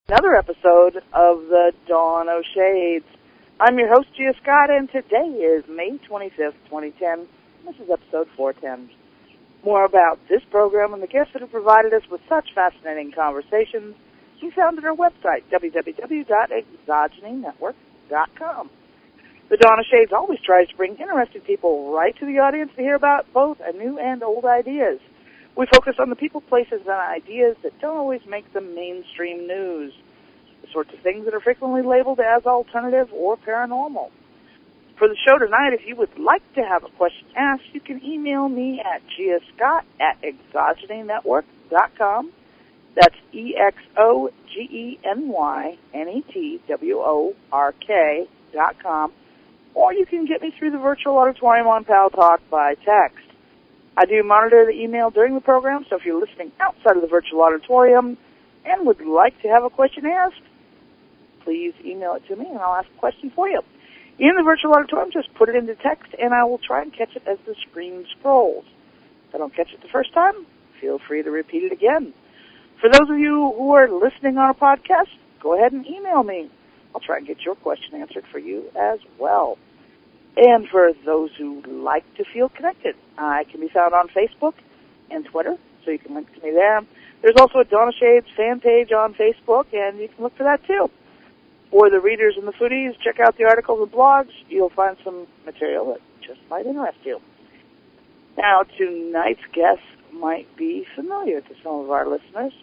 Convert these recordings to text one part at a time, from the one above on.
Another episode of the Dawn O'Shades. I'm your host, Gia Scott, and today is May 25th, 2010. This is episode 410. More about this program and the guests that have provided us with such fascinating conversations can be found at our website, www.exogenynetwork.com. The Dawn O'Shades always tries to bring interesting people right to the audience to hear about both new and old ideas. We focus on the people, places, and ideas that don't always make the mainstream news, the sorts of things that are frequently labeled as alternative or paranormal. For the show tonight, if you would like to have a question asked, you can email me at giascott@exogenynetwork.com. That's EXOGENYNETWORK.com. Or you can get me through the virtual auditorium on Pal Talk by text. I do monitor the email during the program, so if you're listening outside of the virtual auditorium and would like to have a question asked, please email it to me and I'll ask a question for you. In the virtual auditorium, just put it into text and I will try and catch it as the screen scrolls. If I don't catch it the first time, feel free to repeat it again. For those of you who are listening on a podcast, go ahead and email me. I'll try and get your question answered for you as well. And for those who like to feel connected, I can be found on Facebook and Twitter, so you can link to me there. There's also a Dawn O'Shades fan page on Facebook, and you can look for that too. For the readers and the foodies, check out the articles and blogs. You'll find some material that just might interest you. Now, tonight's guest might be familiar to some of our listeners.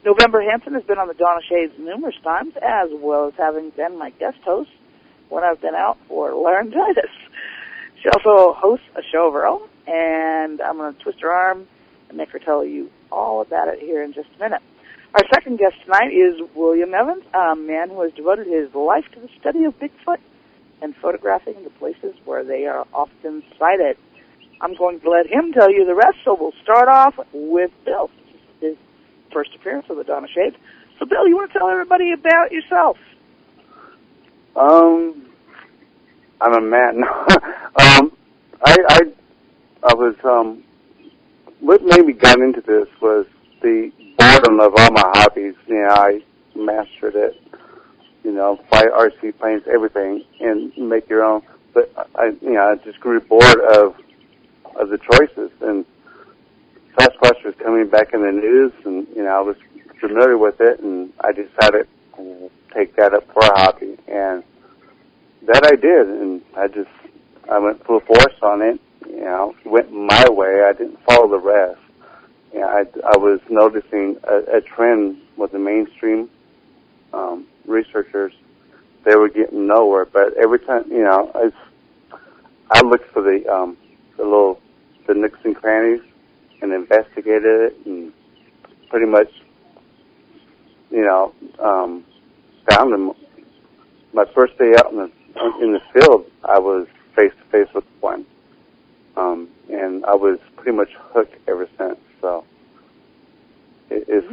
November Hanson has been on the Dawn O'Shades numerous times, as well as having been my guest host when I've been out for laryngitis. She also hosts a show of her own, and I'm going to twist her arm and make her tell you all about it here in just a minute. Our second guest tonight is William Evans, a man who has devoted his life to the study of Bigfoot and photographing the places where they are often sighted. I'm going to let him tell you the rest, so we'll start off with Bill. This is his first appearance of the Dawn O'Shades. So, Bill, you want to tell everybody about yourself? I'm a man. I was, what made me get into this was the boredom of all my hobbies. You know, I mastered it, you know, fly RC planes, everything, and make your own. But I just grew bored of the choices, and Sasquatch was coming back in the news, and, you know, I was familiar with it, and I decided to take that up for a hobby, and that I did, and I went full force on it, you know, went my way. I didn't follow the rest. You know, I was noticing a trend with the mainstream researchers. They were getting nowhere, but every time, you know, I looked for the nooks and crannies and investigated it, and pretty much, you know, found them. My first day out in the field, I was face to face with one, and I was pretty much hooked ever since. So it's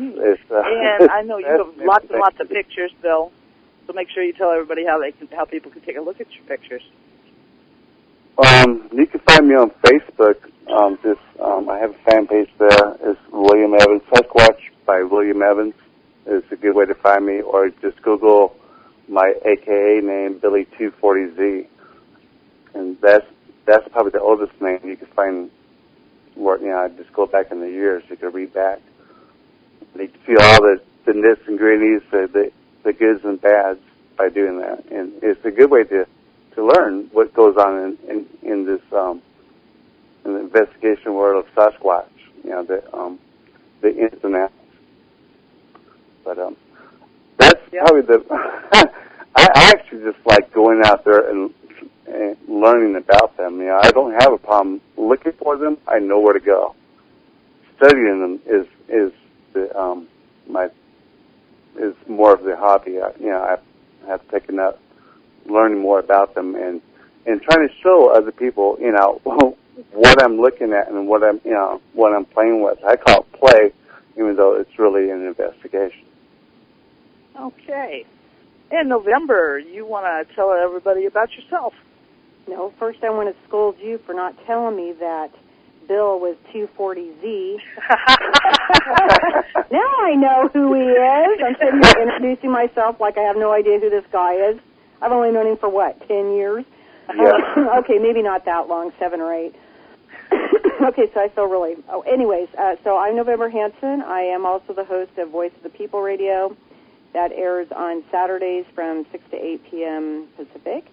and I know you have lots and lots of pictures, Bill. So make sure you tell everybody how people can take a look at your pictures. You can find me on Facebook. I have a fan page there. It's William Evans Sasquatch by William Evans. It's a good way to find me, or just Google my AKA name, Billy240Z, and that's probably the oldest name you can find. Where, you know, I just go back in the years. You can read back. You can see all the nits and gritties, the goods and bads by doing that, and it's a good way to learn what goes on in this in the investigation world of Sasquatch. You know, the ins and outs. But that's probably the. I actually just like going out there and learning about them. You know, I don't have a problem looking for them. I know where to go. Studying them is the is more of the hobby. I have taken up learning more about them and trying to show other people, what I'm looking at and what I'm playing with. I call it play, even though it's really an investigation. Okay. In November, you want to tell everybody about yourself. No, first I want to scold you for not telling me that Bill was 240Z. Now I know who he is. I'm sitting here introducing myself like I have no idea who this guy is. I've only known him for, 10 years? Yeah. Okay, maybe not that long, 7 or 8. Okay, so I feel really... Oh, anyways, so I'm November Hanson. I am also the host of Voice of the People Radio. That airs on Saturdays from 6 to 8 p.m. Pacific.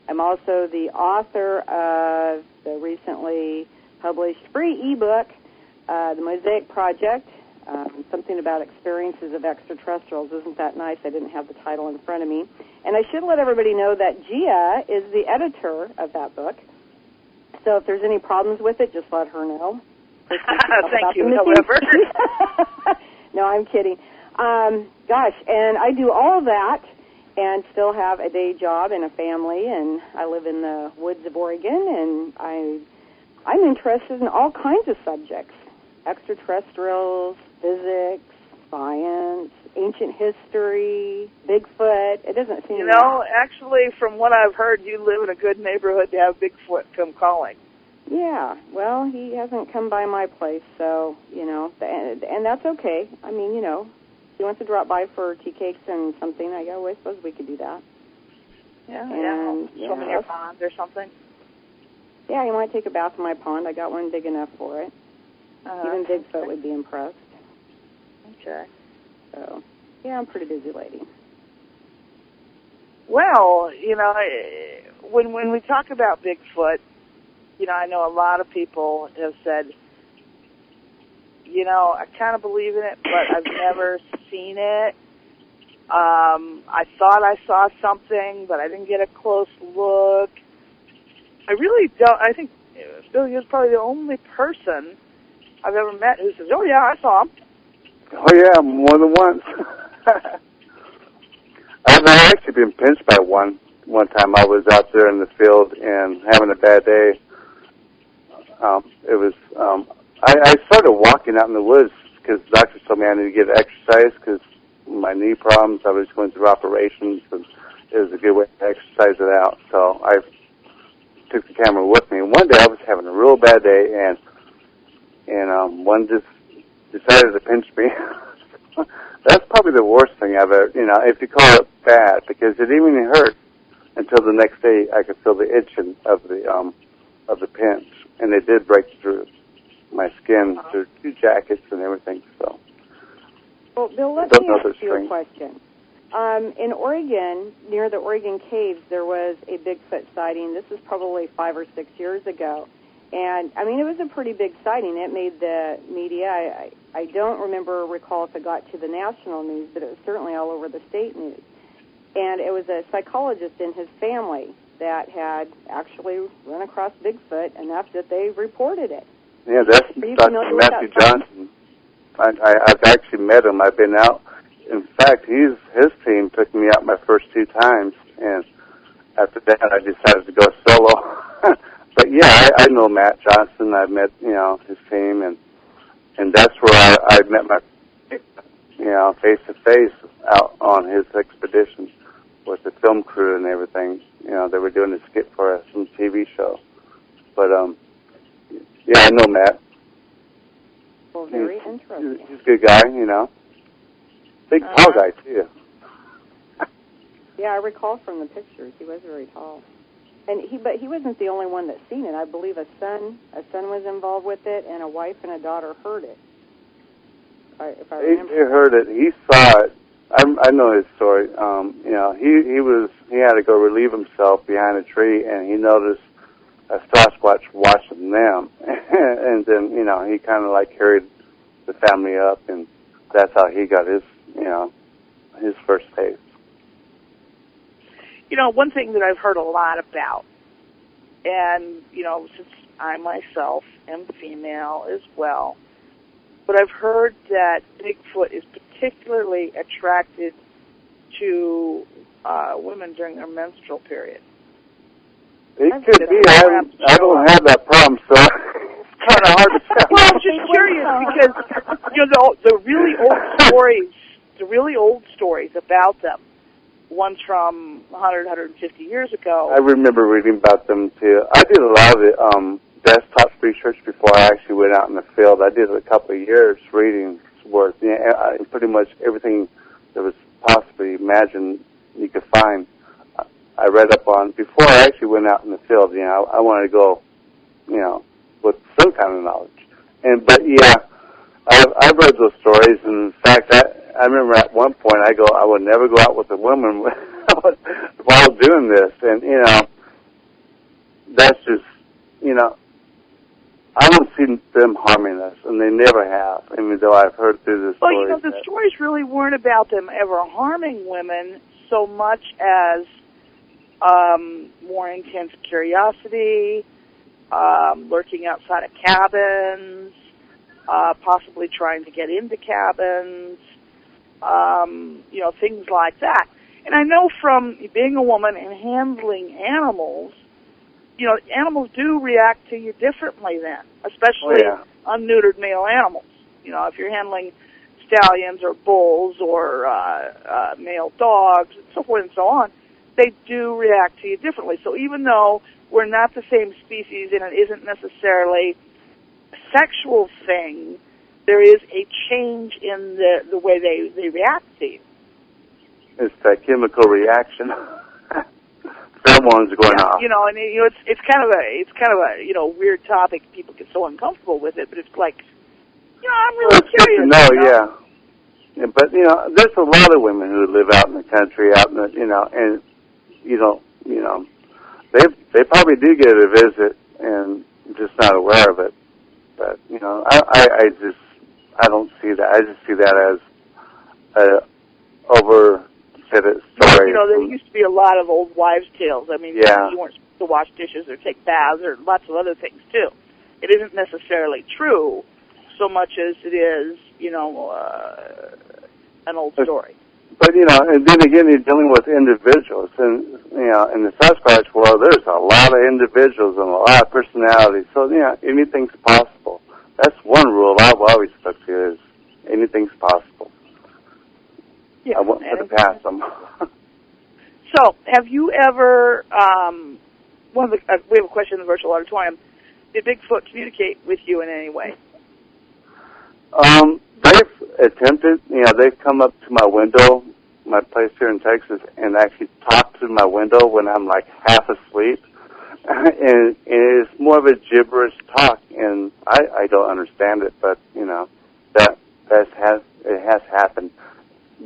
I'm also the author of the recently published free ebook, The Mosaic Project, something about experiences of extraterrestrials. Isn't that nice? I didn't have the title in front of me. And I should let everybody know that Gia is the editor of that book. So if there's any problems with it, just let her know. Thank you, however. No, I'm kidding. Gosh, and I do all of that and still have a day job and a family, and I live in the woods of Oregon, and I'm interested in all kinds of subjects: extraterrestrials, physics, science, ancient history, Bigfoot. It doesn't seem actually, from what I've heard, you live in a good neighborhood to have Bigfoot come calling. Yeah, well, he hasn't come by my place, so, and that's okay. I mean, if he wants to drop by for tea cakes and something, I suppose we could do that. Yeah, swim in your pond or something. Yeah, he might take a bath in my pond. I got one big enough for it. Even Bigfoot would be impressed. Okay. So, yeah, I'm a pretty busy lady. Well, when we talk about Bigfoot, I know a lot of people have said, I kind of believe in it, but I've never seen it. I thought I saw something, but I didn't get a close look. I really don't. I think Billy is probably the only person I've ever met who says, "Oh yeah, I saw him." Oh yeah, more than once. I've actually been pinched by one time. I was out there in the field and having a bad day. I started walking out in the woods because the doctor told me I needed to get exercise because my knee problems. I was going through operations, and it was a good way to exercise it out. So I took the camera with me. And one day I was having a real bad day, and one just decided to pinch me. That's probably the worst thing I've ever, if you call it bad, because it didn't even hurt until the next day. I could feel the itching of the pinch, and it did break through my skin through 2 jackets and everything. So, well, Bill, let me ask you a question. In Oregon, near the Oregon Caves, there was a Bigfoot sighting. This was probably 5 or 6 years ago. And, I mean, it was a pretty big sighting. It made the media. I don't recall if it got to the national news, but it was certainly all over the state news. And it was a psychologist and his family that had actually run across Bigfoot enough that they reported it. Yeah, that's Dr. Matthew Johnson. I've actually met him. I've been out. In fact, his team took me out my first 2 times, and after that I decided to go solo. But yeah, I know Matt Johnson. I've met, his team, and that's where I met my, face to face out on his expedition with the film crew and everything. They were doing a skit for us, some TV show. But yeah, I know Matt. Well, very interesting. He's a good guy, Big tall guy too. Yeah, I recall from the pictures he was very tall. But he wasn't the only one that seen it. I believe a son was involved with it, and a wife and a daughter heard it. If I remember. He heard it. He saw it. I know his story. He had to go relieve himself behind a tree, and he noticed a Sasquatch watching them, and then he kind of like carried the family up, and that's how he got his his first taste. One thing that I've heard a lot about, and, since I myself am female as well, but I've heard that Bigfoot is particularly attracted to women during their menstrual period. It could be. I don't have that problem, so it's kind of hard to tell. Well, I'm just curious because the really old stories about them, ones from 100, 150 years ago. I remember reading about them too. I did a lot of the desktop research before I actually went out in the field. I did a couple of years reading worth, pretty much everything that was possibly imagined you could find. I read up on before I actually went out in the field. I wanted to go, with some kind of knowledge. But I've read those stories. And in fact, I remember at one point I would never go out with a woman while doing this. And that's just I don't see them harming us, and they never have. Even though I've heard through the stories. Well, the stories really weren't about them ever harming women so much as more intense curiosity, lurking outside of cabins, possibly trying to get into cabins, things like that. And I know from being a woman and handling animals, animals do react to you differently then, especially unneutered male animals. If you're handling stallions or bulls or male dogs and so forth and so on, they do react to you differently. So even though we're not the same species and it isn't necessarily a sexual thing, there is a change in the way they react to you. It's that chemical reaction. Pheromones going off. And it's kind of a weird topic. People get so uncomfortable with it, but it's like, I'm really curious. Yeah, but there's a lot of women who live out in the country, out in the, and they probably do get a visit and just not aware of it. But I don't see that. I just see that as overfitted story. There used to be a lot of old wives' tales. I mean, you weren't supposed to wash dishes or take baths or lots of other things too. It isn't necessarily true so much as it is, an old story. But, and then again, you're dealing with individuals. And, in the Sasquatch world, there's a lot of individuals and a lot of personalities. So, anything's possible. That's one rule I've always stuck to is anything's possible. Yeah, I won't let it pass them. So, have you ever, we have a question in the virtual auditorium. Did Bigfoot communicate with you in any way? They've attempted, they've come up to my window, my place here in Texas, and actually talked to my window when I'm like half asleep. And it's more of a gibberish talk, and I don't understand it, but, it has happened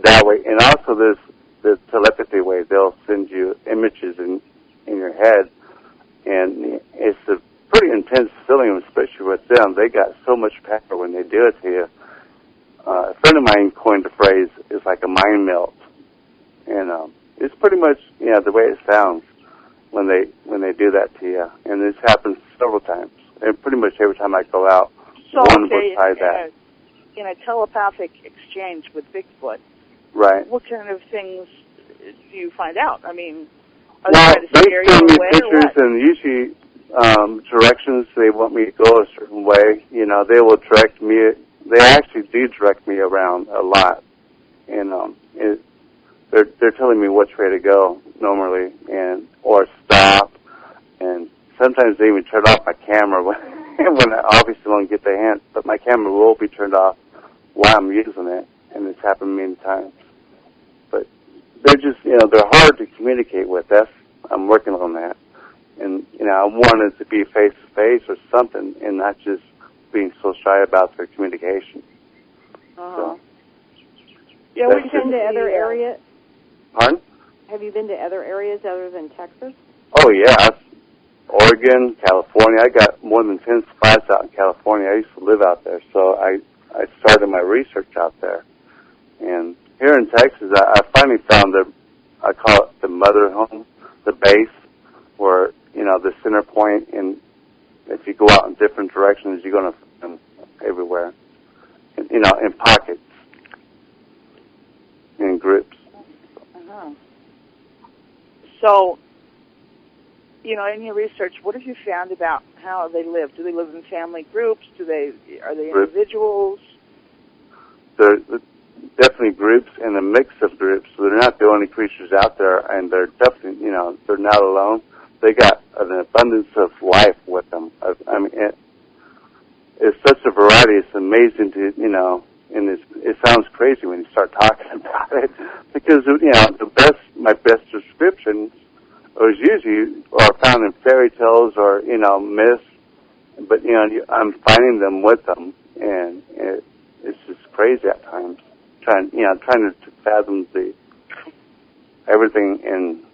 that way. And also there's the telepathy way. They'll send you images in your head, and it's a pretty intense feeling, especially with them. They got so much power when they do it to you. A friend of mine coined the phrase, it's like a mind melt. And it's pretty much, the way it sounds when they do that to you. And this happens several times. And pretty much every time I go out, one will try that. In a telepathic exchange with Bigfoot, right? What kind of things do you find out? I mean, they send me pictures and usually directions they want me to go a certain way. They will direct me. They actually do direct me around a lot, and they're telling me which way to go normally, or stop, and sometimes they even turn off my camera when I obviously don't get the hint. But my camera will be turned off while I'm using it, and it's happened many times. But they're just they're hard to communicate with. I'm working on that, and I wanted to be face to face or something, and not just being so shy about their communication. So, yeah, have you been to other areas? Pardon? Have you been to other areas other than Texas? Oh, yeah. Oregon, California. I got more than 10 spots out in California. I used to live out there, so I started my research out there. And here in Texas, I finally found I call it the mother home, the base, where, the center point, and if you go out in different directions, you're going to find them everywhere, in pockets. Oh. So, you know, in your research, what have you found about how they live? Do they live in family groups? Are they individuals? They're definitely groups and a mix of groups. So they're not the only creatures out there, and they're definitely, you know, they're not alone. They got an abundance of life with them. I mean, it's such a variety. It's amazing to, you know, and it sounds crazy when you start talking about it, because, you know, my best descriptions are usually found in fairy tales or, you know, myths, but, you know, I'm finding them with them, and it's just crazy at times, trying to fathom everything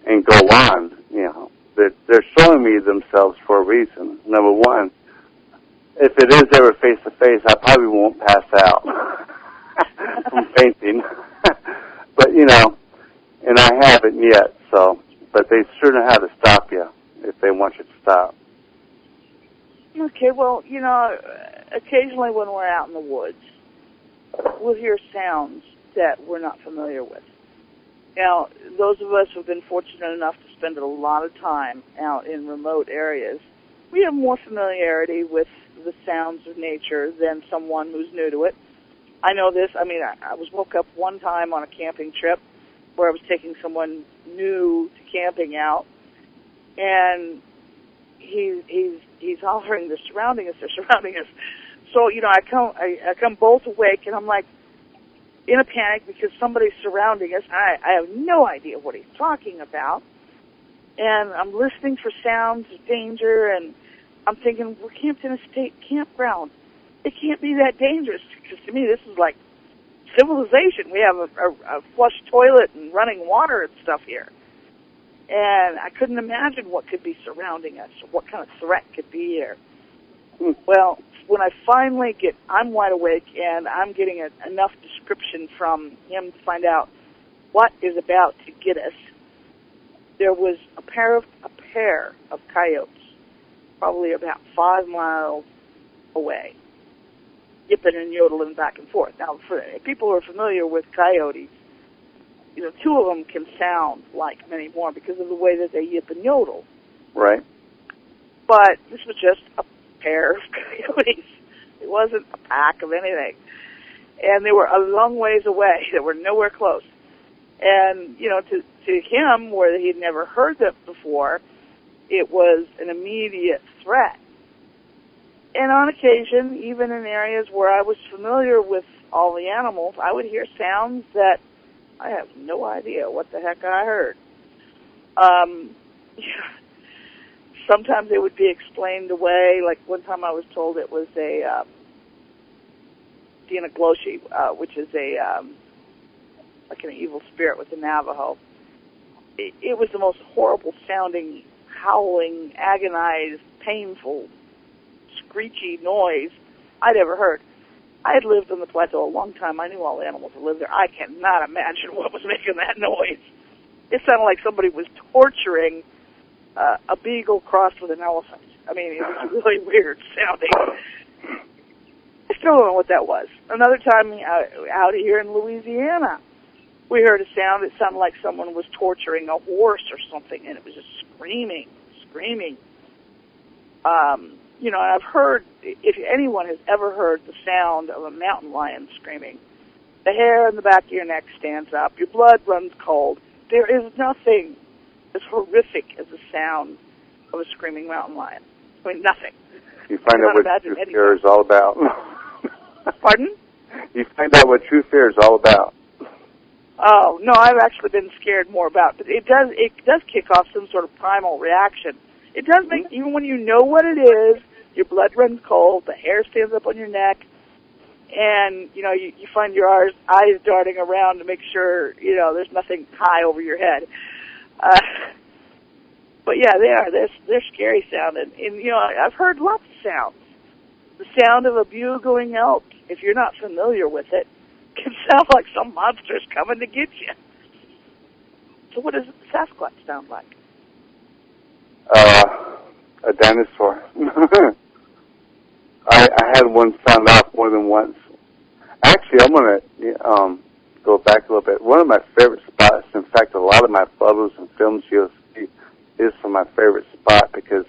and go on, you know. They're showing me themselves for a reason. Number one, if it is ever face-to-face, I probably won't pass out from fainting. But, you know, and I haven't yet, so, but they sure know how to stop you if they want you to stop. Okay, well, you know, occasionally when we're out in the woods, we'll hear sounds that we're not familiar with. Now, those of us who have been fortunate enough to spend a lot of time out in remote areas, we have more familiarity with the sounds of nature than someone who's new to it. I know this. I mean, I was woke up one time on a camping trip where I was taking someone new to camping out, and he's hollering, they're surrounding us. So, you know, I come bolt awake, and I'm like in a panic because somebody's surrounding us. I have no idea what he's talking about, and I'm listening for sounds of danger, and I'm thinking, we're camped in a state campground. It can't be that dangerous, because to me this is like civilization. We have a flush toilet and running water and stuff here. And I couldn't imagine what could be surrounding us, or what kind of threat could be here. Well, when I finally I'm wide awake, and I'm getting enough description from him to find out what is about to get us. There was a pair of coyotes, probably about 5 miles away, yipping and yodeling back and forth. Now, for people who are familiar with coyotes, you know, 2 of them can sound like many more because of the way that they yip and yodel. Right. But this was just a pair of coyotes. It wasn't a pack of anything. And they were a long ways away. They were nowhere close. And, you know, to him, where he'd never heard that before, it was an immediate threat. And on occasion, even in areas where I was familiar with all the animals, I would hear sounds that I have no idea what the heck I heard. Sometimes they would be explained away. Like one time I was told it was a Dinagloshi, which is like an evil spirit with the Navajo. It was the most horrible sounding, howling, agonized, painful, screechy noise I'd ever heard. I had lived on the plateau a long time. I knew all the animals that lived there. I cannot imagine what was making that noise. It sounded like somebody was torturing a beagle crossed with an elephant. I mean, it was really weird sounding. I still don't know what that was. Another time out here in Louisiana, we heard a sound. It sounded like someone was torturing a horse or something, and it was just screaming. You know, I've heard, if anyone has ever heard the sound of a mountain lion screaming, the hair in the back of your neck stands up, your blood runs cold. There is nothing as horrific as the sound of a screaming mountain lion. I mean, nothing. You find out what true fear is all about. Pardon? You find out what true fear is all about. Oh, no, I've actually been scared more about it. But it does kick off some sort of primal reaction. It does make, even when you know what it is, your blood runs cold, the hair stands up on your neck, and, you know, you find your eyes darting around to make sure, you know, there's nothing high over your head. But yeah, they're scary sounding. And, you know, I've heard lots of sounds. The sound of a bugling elk, if you're not familiar with it, can sound like some monster's coming to get you. So what does Sasquatch sound like? A dinosaur. I had one sound off more than once. Actually, I'm gonna go back a little bit. One of my favorite spots, in fact, a lot of my photos and films you'll see is from my favorite spot because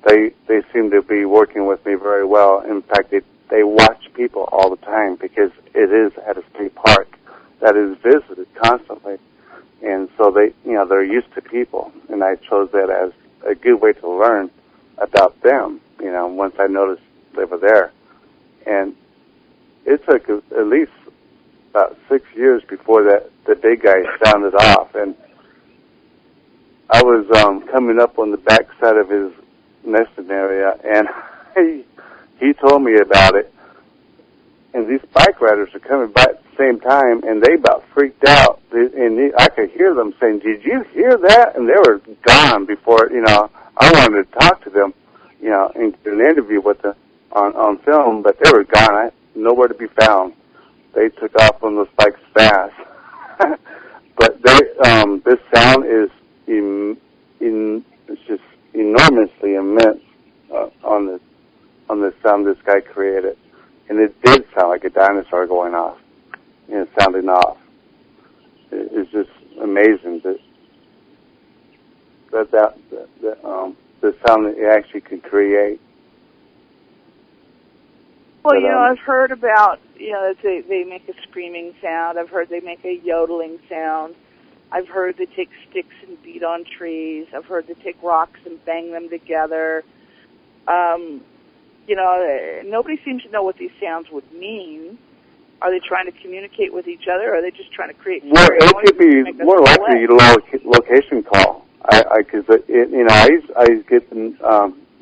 they seem to be working with me very well. In fact, they watch people all the time because it is at a state park that is visited constantly. And so they're used to people, and I chose that as a good way to learn about them, once I noticed they were there. And it took at least about 6 years before the big guy sounded off, and I was coming up on the back side of his nesting area, and he told me about it. And these bike riders are coming by at the same time, and they about freaked out. And I could hear them saying, "Did you hear that?" And they were gone before, I wanted to talk to them, and do an interview with them on film, but they were gone. Nowhere to be found. They took off on those bikes fast. But this sound is it's just enormously immense on the sound this guy created. And it did sound like a dinosaur going off, sounding off. It's just amazing that the sound that it actually can create. Well, I've heard about, they make a screaming sound. I've heard they make a yodeling sound. I've heard they take sticks and beat on trees. I've heard they take rocks and bang them together. Nobody seems to know what these sounds would mean. Are they trying to communicate with each other, or are they just trying to create? Well, it could be more likely a location call. I get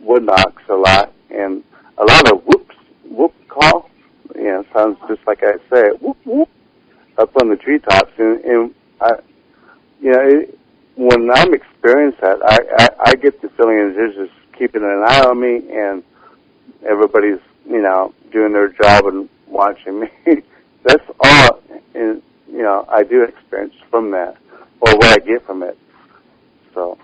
wood knocks a lot, and a lot of whoop call. Sounds just like I say it, whoop whoop, up on the treetops, and when I'm experiencing that, I get the feeling that they're just keeping an eye on me, and everybody's doing their job and watching me. That's all, and I do experience from that, or what I get from it. So,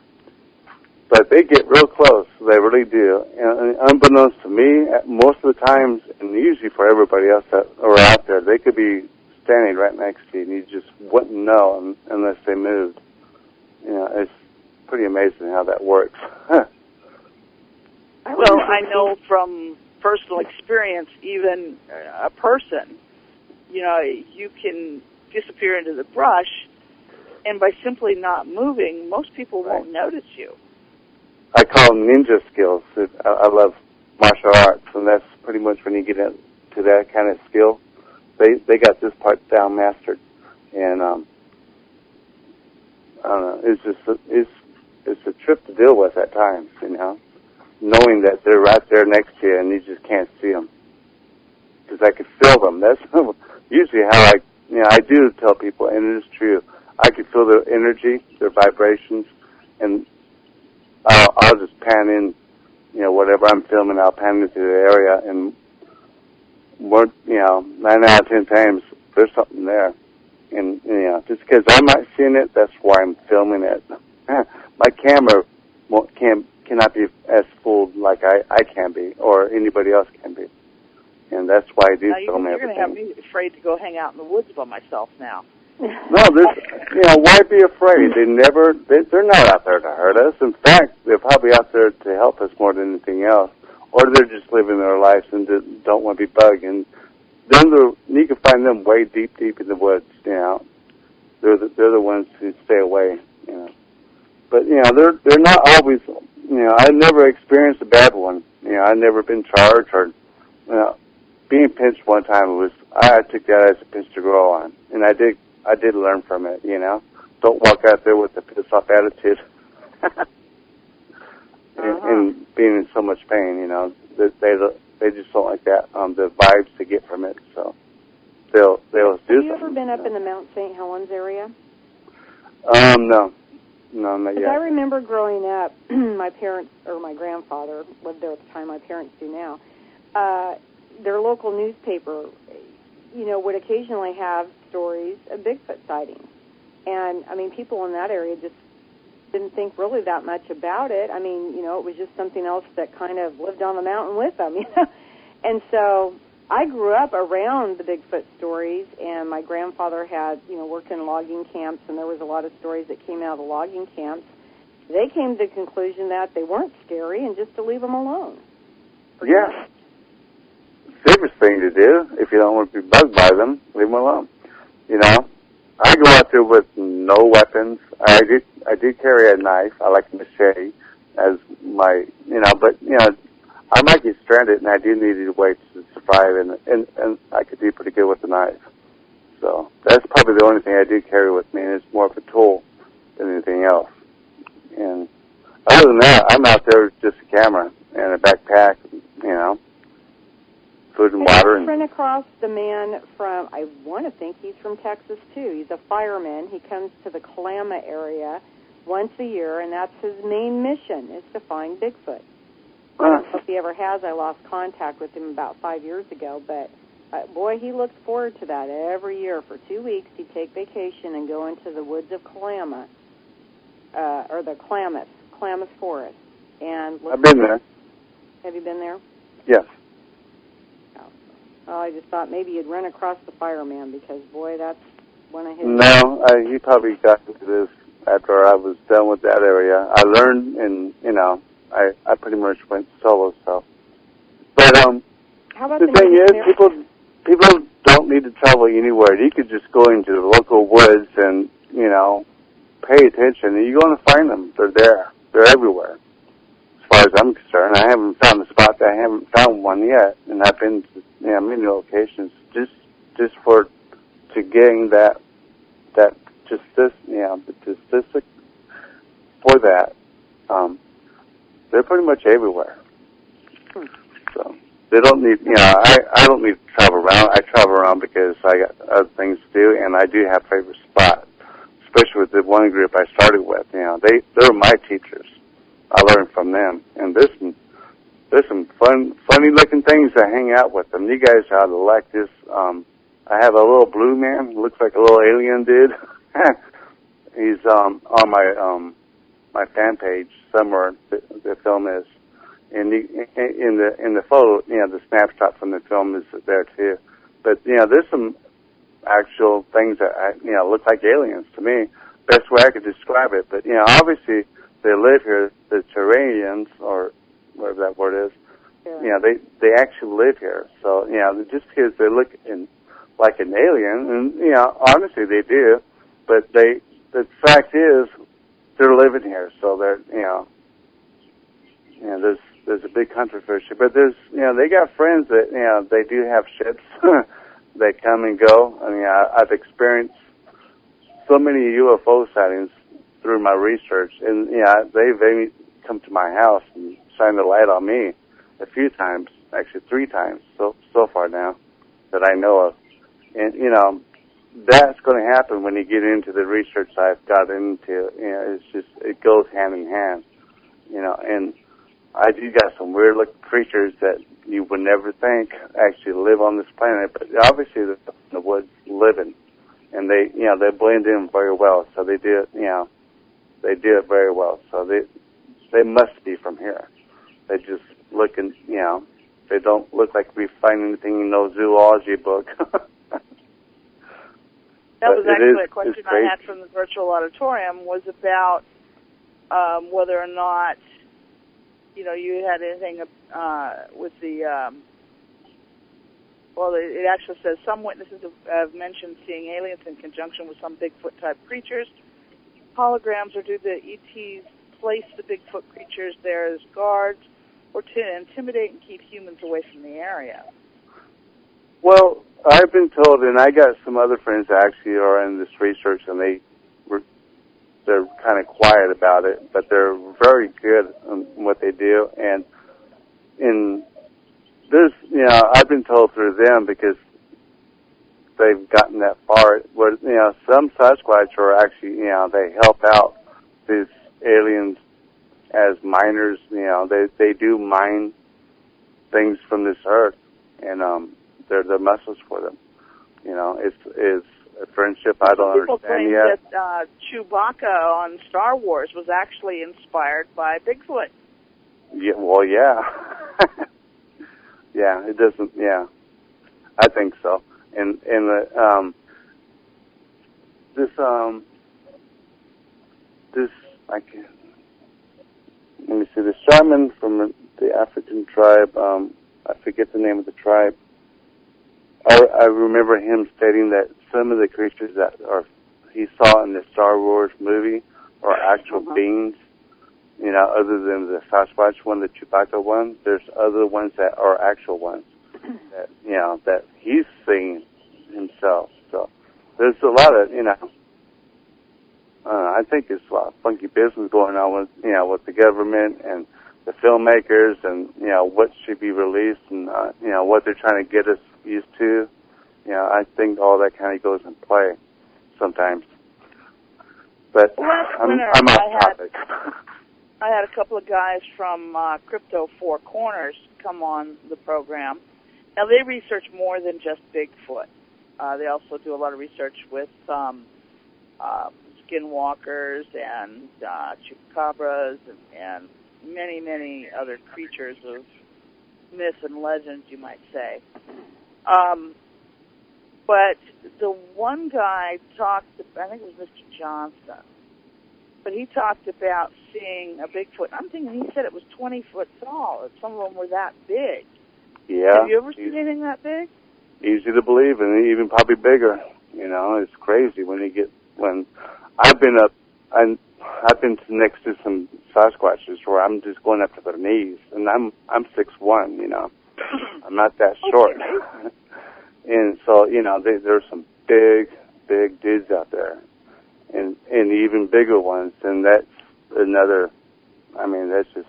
but they get real close. They really do. And unbeknownst to me, most of the times, and usually for everybody else that are out there, they could be standing right next to you, and you just wouldn't know unless they moved. It's pretty amazing how that works. Well, I know from personal experience, even a person, you can disappear into the brush, and by simply not moving, most people won't notice you. I call them ninja skills. I love martial arts, and that's pretty much when you get into that kind of skill. They got this part down mastered, and I don't know. It's a trip to deal with at times, knowing that they're right there next to you and you just can't see them, because I could feel them. That's usually how I do tell people, and it is true. I could feel their energy, their vibrations, and I'll just pan in, whatever I'm filming, I'll pan into the area, and 9 out of 10 times there's something there, and just because I'm not seeing it, that's why I'm filming it. My camera cannot be as fooled like I can be, or anybody else can be, and that's why I do film everything. You're going to have me afraid to go hang out in the woods by myself now. No, why be afraid? They're not out there to hurt us. In fact, they're probably out there to help us more than anything else, or they're just living their lives and don't want to be bugged. And then you can find them way deep in the woods. They're the ones who stay away. But they're not always. I've never experienced a bad one. I've never been charged or being pinched one time. I took that as a pinch to grow on, and I did learn from it. Don't walk out there with a piss off attitude and being in so much pain. They just don't like that. The vibes they get from it. So they'll do. Have you ever been up in the Mount St. Helens area? No, not yet. I remember growing up, my parents, or my grandfather lived there at the time, my parents do now, their local newspaper, would occasionally have stories of Bigfoot sightings. And, people in that area just didn't think really that much about it. It was just something else that kind of lived on the mountain with them, And so I grew up around the Bigfoot stories, and my grandfather had, worked in logging camps, and there was a lot of stories that came out of the logging camps. They came to the conclusion that they weren't scary and just to leave them alone. Yeah. Safest thing to do, if you don't want to be bugged by them, leave them alone. I go out there with no weapons. I do carry a knife. I like a machete as my, but, I might get stranded, and I do need a way to survive, and I could do pretty good with the knife. So that's probably the only thing I do carry with me, and it's more of a tool than anything else. And other than that, I'm out there with just a camera and a backpack, food and water. I ran across the man from, I want to think he's from Texas, too. He's a fireman. He comes to the Kalama area once a year, and that's his main mission, is to find Bigfoot. I don't know if he ever has. I lost contact with him about 5 years ago, but boy, he looked forward to that every year. For 2 weeks, he'd take vacation and go into the woods of Kalama, or the Klamath Forest. And I've been there. Have you been there? Yes. Oh, I just thought maybe you'd run across the fireman, because, boy, that's one of his... No, he probably got into this after I was done with that area. I learned, and, I pretty much went solo, so. But How about the thing is, people don't need to travel anywhere. You could just go into the local woods and, pay attention, and you're going to find them. They're there. They're everywhere. As far as I'm concerned, I haven't found a spot that I haven't found one yet, and I've been to many locations just to gain the statistic for that. They're pretty much everywhere. So they don't need, I don't need to travel around. I travel around because I got other things to do, and I do have favorite spots, especially with the one group I started with. They're my teachers. I learned from them, and there's some funny looking things to hang out with them. You guys ought to like this. I have a little blue man, looks like a little alien dude. He's on my fan page somewhere. The film is, and in the photo, the snapshot from the film is there too. But there's some actual things that look like aliens to me. Best way I could describe it. But obviously they live here. The Terranians, or whatever that word is. Yeah. They actually live here. So just because they look like an alien, and honestly they do. But the fact is, they're living here, so they're, there's a big controversy. But there's, they got friends that, they do have ships that come and go. I mean, I've experienced so many UFO sightings through my research, and, they've come to my house and shined the light on me a few times, actually 3 times so far now that I know of. And, that's going to happen when you get into the research I've got into. It goes hand in hand, and I do got some weird looking creatures that you would never think actually live on this planet, but obviously they're in the woods living, and they blend in very well, so they do it very well, so they must be from here. They just look they don't look like we find anything in no zoology book. That was actually a question I had from the virtual auditorium, was about whether or not, you had anything with the, it actually says some witnesses have mentioned seeing aliens in conjunction with some Bigfoot-type creatures, holograms, or do the ETs place the Bigfoot creatures there as guards or to intimidate and keep humans away from the area? Well, I've been told, and I got some other friends that actually are in this research, and they're kind of quiet about it, but they're very good on what they do. And there's, I've been told through them, because they've gotten that far, where, some Sasquatch are actually, they help out these aliens as miners. They do mine things from this earth, and they're muscles for them. It's a friendship I don't understand yet. People claim that Chewbacca on Star Wars was actually inspired by Bigfoot. Yeah, well, yeah. Yeah, it doesn't, yeah. I think so. And this I can. Let me see. The shaman from the African tribe. I forget the name of the tribe. I remember him stating that some of the creatures that he saw in the Star Wars movie are actual beings. You know, other than the Sasquatch one, the Chewbacca one, there's other ones that are actual ones that, you know, that he's seeing himself. So there's a lot of, you know, I think there's a lot of funky business going on with, you know, with the government and the filmmakers and, you know, what should be released and, you know, what they're trying to get us used to. You know, I think all that kind of goes in play sometimes. But I'm off topic. I had a couple of guys from Crypto Four Corners come on the program. Now, they research more than just Bigfoot. They also do a lot of research with skinwalkers and chupacabras and many, many other creatures of myth and legends, you might say. But the one guy talked, I think it was Mr. Johnson, but he talked about seeing a Bigfoot. I'm thinking he said it was 20 foot tall. Some of them were that big. Yeah. Have you ever seen anything that big? Easy to believe, and even probably bigger. You know, it's crazy when I've been up, and I've been next to some Sasquatches where I'm just going up to their knees, and I'm 6'1", you know. I'm not that short. Okay. And so, you know, there's some big dudes out there, and even bigger ones, and that's another, I mean, that's just,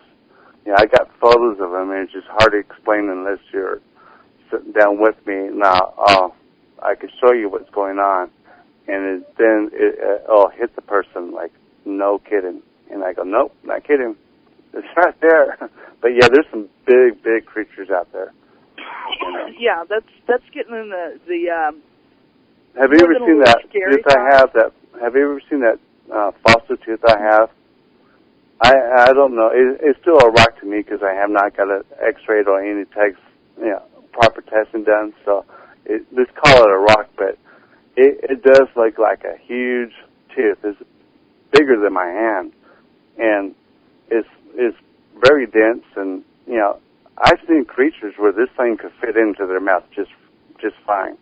you know, I got photos of them, and it's just hard to explain unless you're sitting down with me. Now, I can show you what's going on, and then it'll hit the person like, no kidding. And I go, nope, not kidding. It's right there. But yeah, there's some big creatures out there. You know? Yeah, that's getting in the have you ever seen that tooth I have? Have you ever seen that fossil tooth I have? I don't know. It's still a rock to me because I have not got an X-ray or any tests, you know, proper testing done. So let's call it a rock, but it does look like a huge tooth. It's bigger than my hand, and it's very dense. And you know, I've seen creatures where this thing could fit into their mouth just fine.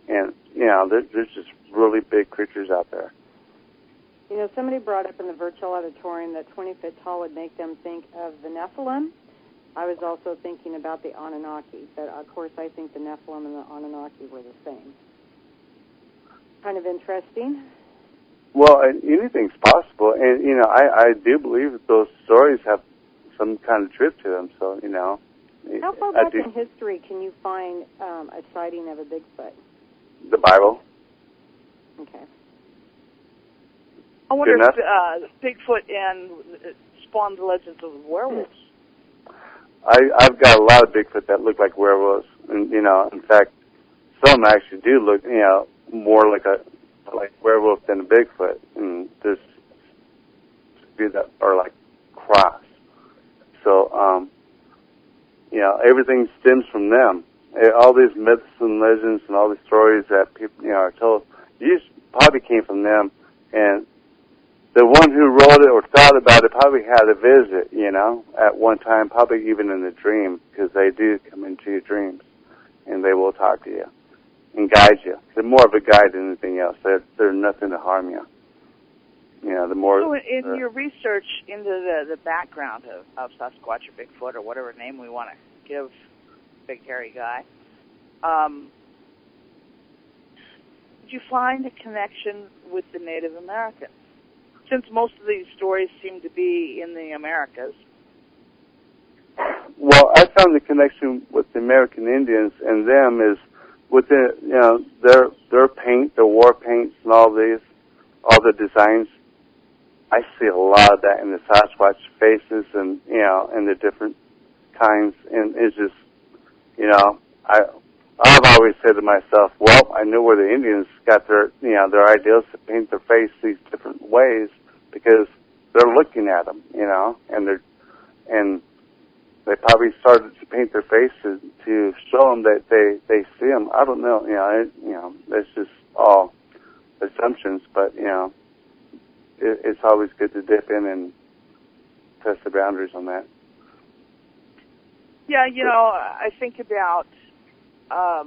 And you know, there's just really big creatures out there. You know, somebody brought up in the virtual auditorium that 20 feet tall would make them think of the Nephilim. I was also thinking about the Anunnaki, but of course I think the Nephilim and the Anunnaki were the same. Kind of interesting. Well, anything's possible, and you know, I do believe that those stories have some kind of truth to them. So you know, how far back in history can you find a sighting of a Bigfoot? The Bible. Okay. I wonder if Bigfoot and spawned the legends of werewolves. I've got a lot of Bigfoot that look like werewolves, and you know, in fact, some actually do look, you know, more like werewolf than a Bigfoot, and there's few that are like cross. So, you know, everything stems from them. All these myths and legends and all these stories that people, you know, are told, these probably came from them, and the one who wrote it or thought about it probably had a visit, you know, at one time, probably even in a dream, because they do come into your dreams, and they will talk to you and guide you. They're more of a guide than anything else. They're nothing to harm you. You know, the more... So in your research into the background of Sasquatch or Bigfoot or whatever name we want to give Big Hairy Guy, did you find a connection with the Native Americans? Since most of these stories seem to be in the Americas. Well, I found the connection with the American Indians and them is with the, you know, their paint, their war paints and all the designs. I see a lot of that in the Sasquatch faces and, you know, and the different kinds. And it's just, you know, I've always said to myself, well, I know where the Indians got their, you know, their ideals to paint their face these different ways because they're looking at them, you know, and they probably started to paint their faces to show them that they see them. I don't know. That's just all assumptions. But it's always good to dip in and test the boundaries on that. Yeah, I think about, a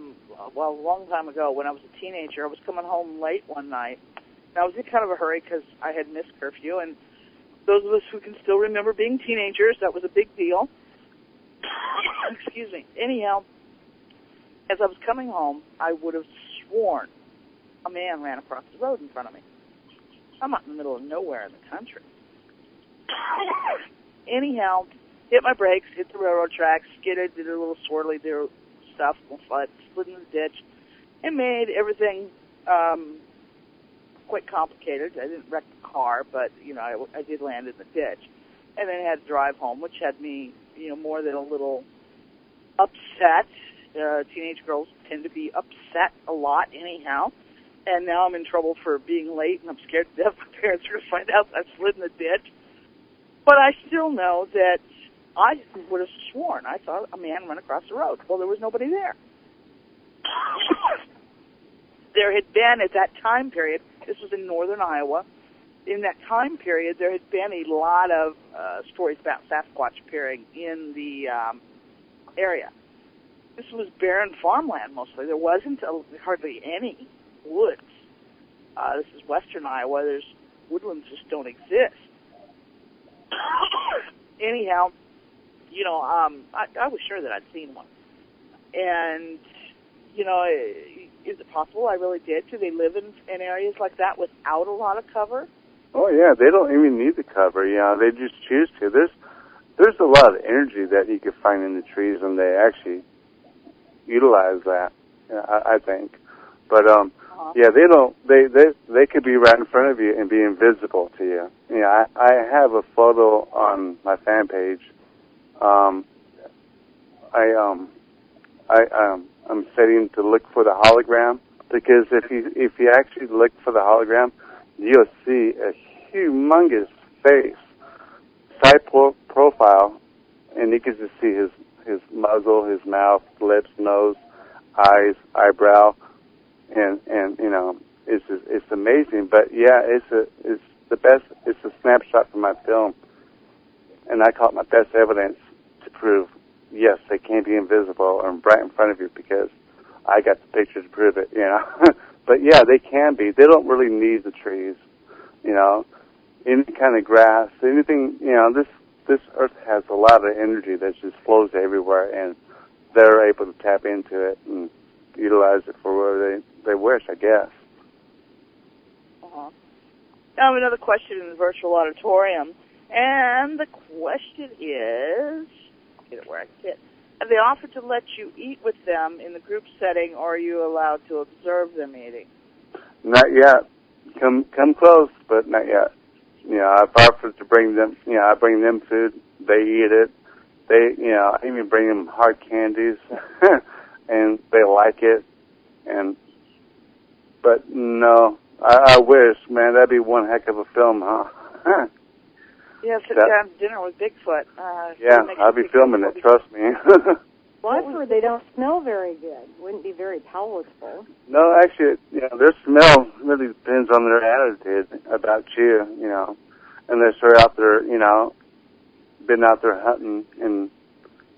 long time ago when I was a teenager, I was coming home late one night. I was in kind of a hurry because I had missed curfew, and those of us who can still remember being teenagers, that was a big deal. Excuse me. Anyhow, as I was coming home, I would have sworn a man ran across the road in front of me. I'm out in the middle of nowhere in the country. Anyhow, hit my brakes, hit the railroad tracks, skidded, did a little swirly stuff, slid in the ditch, and made everything quite complicated. I didn't wreck the car, but, I did land in the ditch. And then had to drive home, which had me, more than a little upset. Teenage girls tend to be upset a lot anyhow. And now I'm in trouble for being late, and I'm scared to death my parents are going to find out I slid in the ditch. But I still know that I would have sworn I saw a man run across the road. Well, there was nobody there. There had been, at that time period, this was in northern Iowa, in that time period, there had been a lot of stories about Sasquatch appearing in the area. This was barren farmland mostly. There wasn't hardly any woods. This is western Iowa. There's woodlands just don't exist. Anyhow, I was sure that I'd seen one. And, is it possible I really did? Do they live in areas like that without a lot of cover? Oh, yeah, they don't even need the cover. They just choose to. There's a lot of energy that you can find in the trees, and they actually utilize that, I think. But, yeah, they don't, they could be right in front of you and be invisible to you. I have a photo on my fan page. I'm setting to look for the hologram, because if you actually look for the hologram, you'll see a humongous face, side profile, and you can just see his muzzle, his mouth, lips, nose, eyes, eyebrow, and it's amazing. But yeah, it's the best. It's a snapshot from my film, and I call it my best evidence to prove yes, they can be invisible and right in front of you, because I got the picture to prove it. But yeah, they can be. They don't really need the trees. Any kind of grass, anything. This earth has a lot of energy that just flows everywhere, and they're able to tap into it and utilize it for where they wish, I guess. Now I have another question in the virtual auditorium, and the question is, I'll get it where I sit. Have they offered to let you eat with them in the group setting, or are you allowed to observe them eating? Not yet. Come close, but not yet. I've offered to bring them. I bring them food. They eat it. I even bring them hard candies, and they like it. But no, I wish, man. That'd be one heck of a film, huh? Yeah, sit down to dinner with Bigfoot. Yeah, I'll be filming it. Trust me. Well, I've heard they don't smell very good. Wouldn't be very palatable. No, actually, their smell really depends on their attitude about you, unless they're out there, been out there hunting and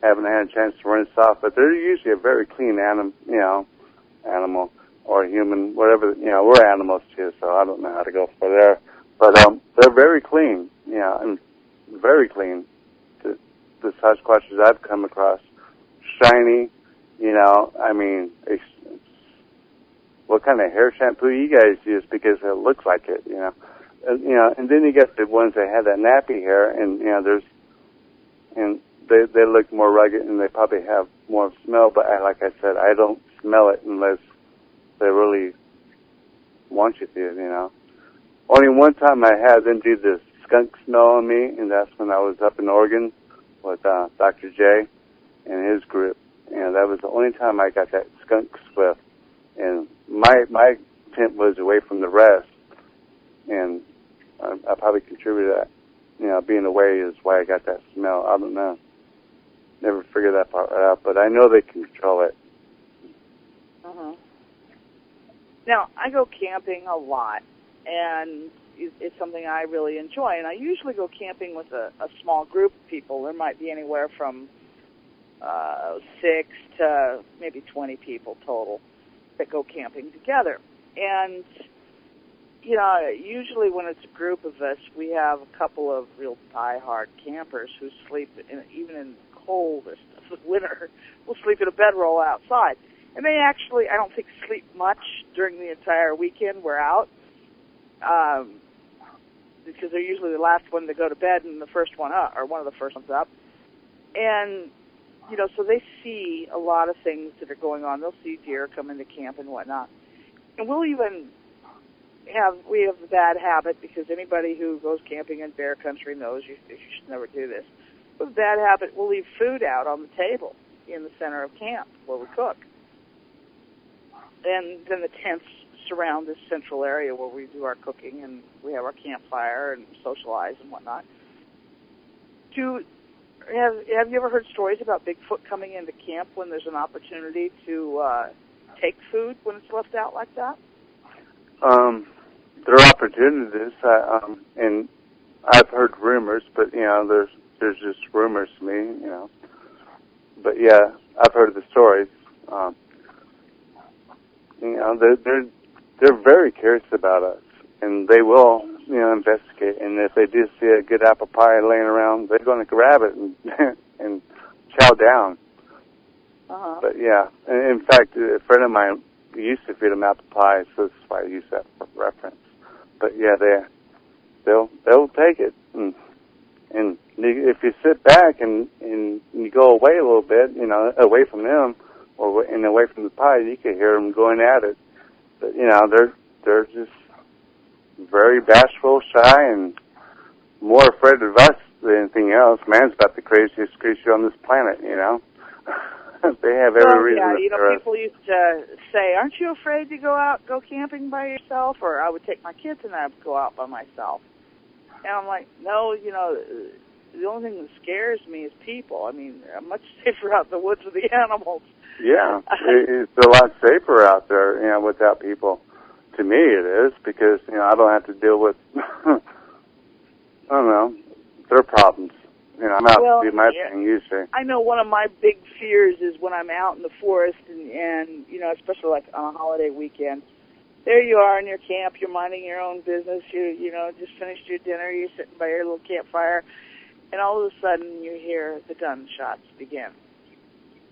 haven't had a chance to rinse off. But they're usually a very clean animal or human, whatever. We're animals too, so I don't know how to go for there. But they're very clean, and very clean. The Sasquatches I've come across. Shiny, what kind of hair shampoo you guys use, because it looks like it, and then you get the ones that have that nappy hair, and they look more rugged, and they probably have more smell. But like I said, I don't smell it unless they really want you to, Only one time I had them do the skunk smell on me, and that's when I was up in Oregon with Dr. J and his group, and that was the only time I got that skunk sniff. And my tent was away from the rest, and I probably contributed to that. Being away is why I got that smell. I don't know. never figured that part out, but I know they can control it. Uh-huh. Now, I go camping a lot, and it's something I really enjoy. And I usually go camping with a small group of people. There might be anywhere from 6 to maybe 20 people total that go camping together. And, you know, usually when it's a group of us, we have a couple of real die-hard campers who sleep, even in the coldest of the winter, will sleep in a bedroll outside. And they actually, I don't think, sleep much during the entire weekend we're out, because they're usually the last one to go to bed and the first one up, or one of the first ones up. And, you know, so they see a lot of things that are going on. They'll see deer come into camp and whatnot. And we'll even we have the bad habit, because anybody who goes camping in bear country knows you should never do this. With the bad habit, we'll leave food out on the table in the center of camp where we cook. And then the tents surround this central area where we do our cooking, and we have our campfire and socialize and whatnot. Have you ever heard stories about Bigfoot coming into camp when there's an opportunity to take food when it's left out like that? There are opportunities, and I've heard rumors, but, you know, there's just rumors to me, you know. But, yeah, I've heard the stories. You know, they're very curious about us, and they will, you know, investigate. And if they do see a good apple pie laying around, they're going to grab it and chow down. Uh-huh. But yeah, in fact, a friend of mine used to feed them apple pie, so that's why I use that for reference. But yeah, they'll take it, and if you sit back and you go away a little bit, you know, away from them and away from the pie, you can hear them going at it. But you know, they're just very bashful, shy, and more afraid of us than anything else. Man's about the craziest creature on this planet, you know. They have every reason to you know, people used to say, "Aren't you afraid to go camping by yourself?" Or I would take my kids and I would go out by myself. And I'm like, no, you know, the only thing that scares me is people. I mean, I'm much safer out in the woods with the animals. Yeah, it's a lot safer out there, you know, without people. To me, it is, because, you know, I don't have to deal with, I don't know, their problems. You know, I'm out to do my thing usually. I know one of my big fears is when I'm out in the forest and you know, especially like on a holiday weekend. There you are in your camp, you're minding your own business, you know, just finished your dinner, you're sitting by your little campfire, and all of a sudden you hear the gunshots begin.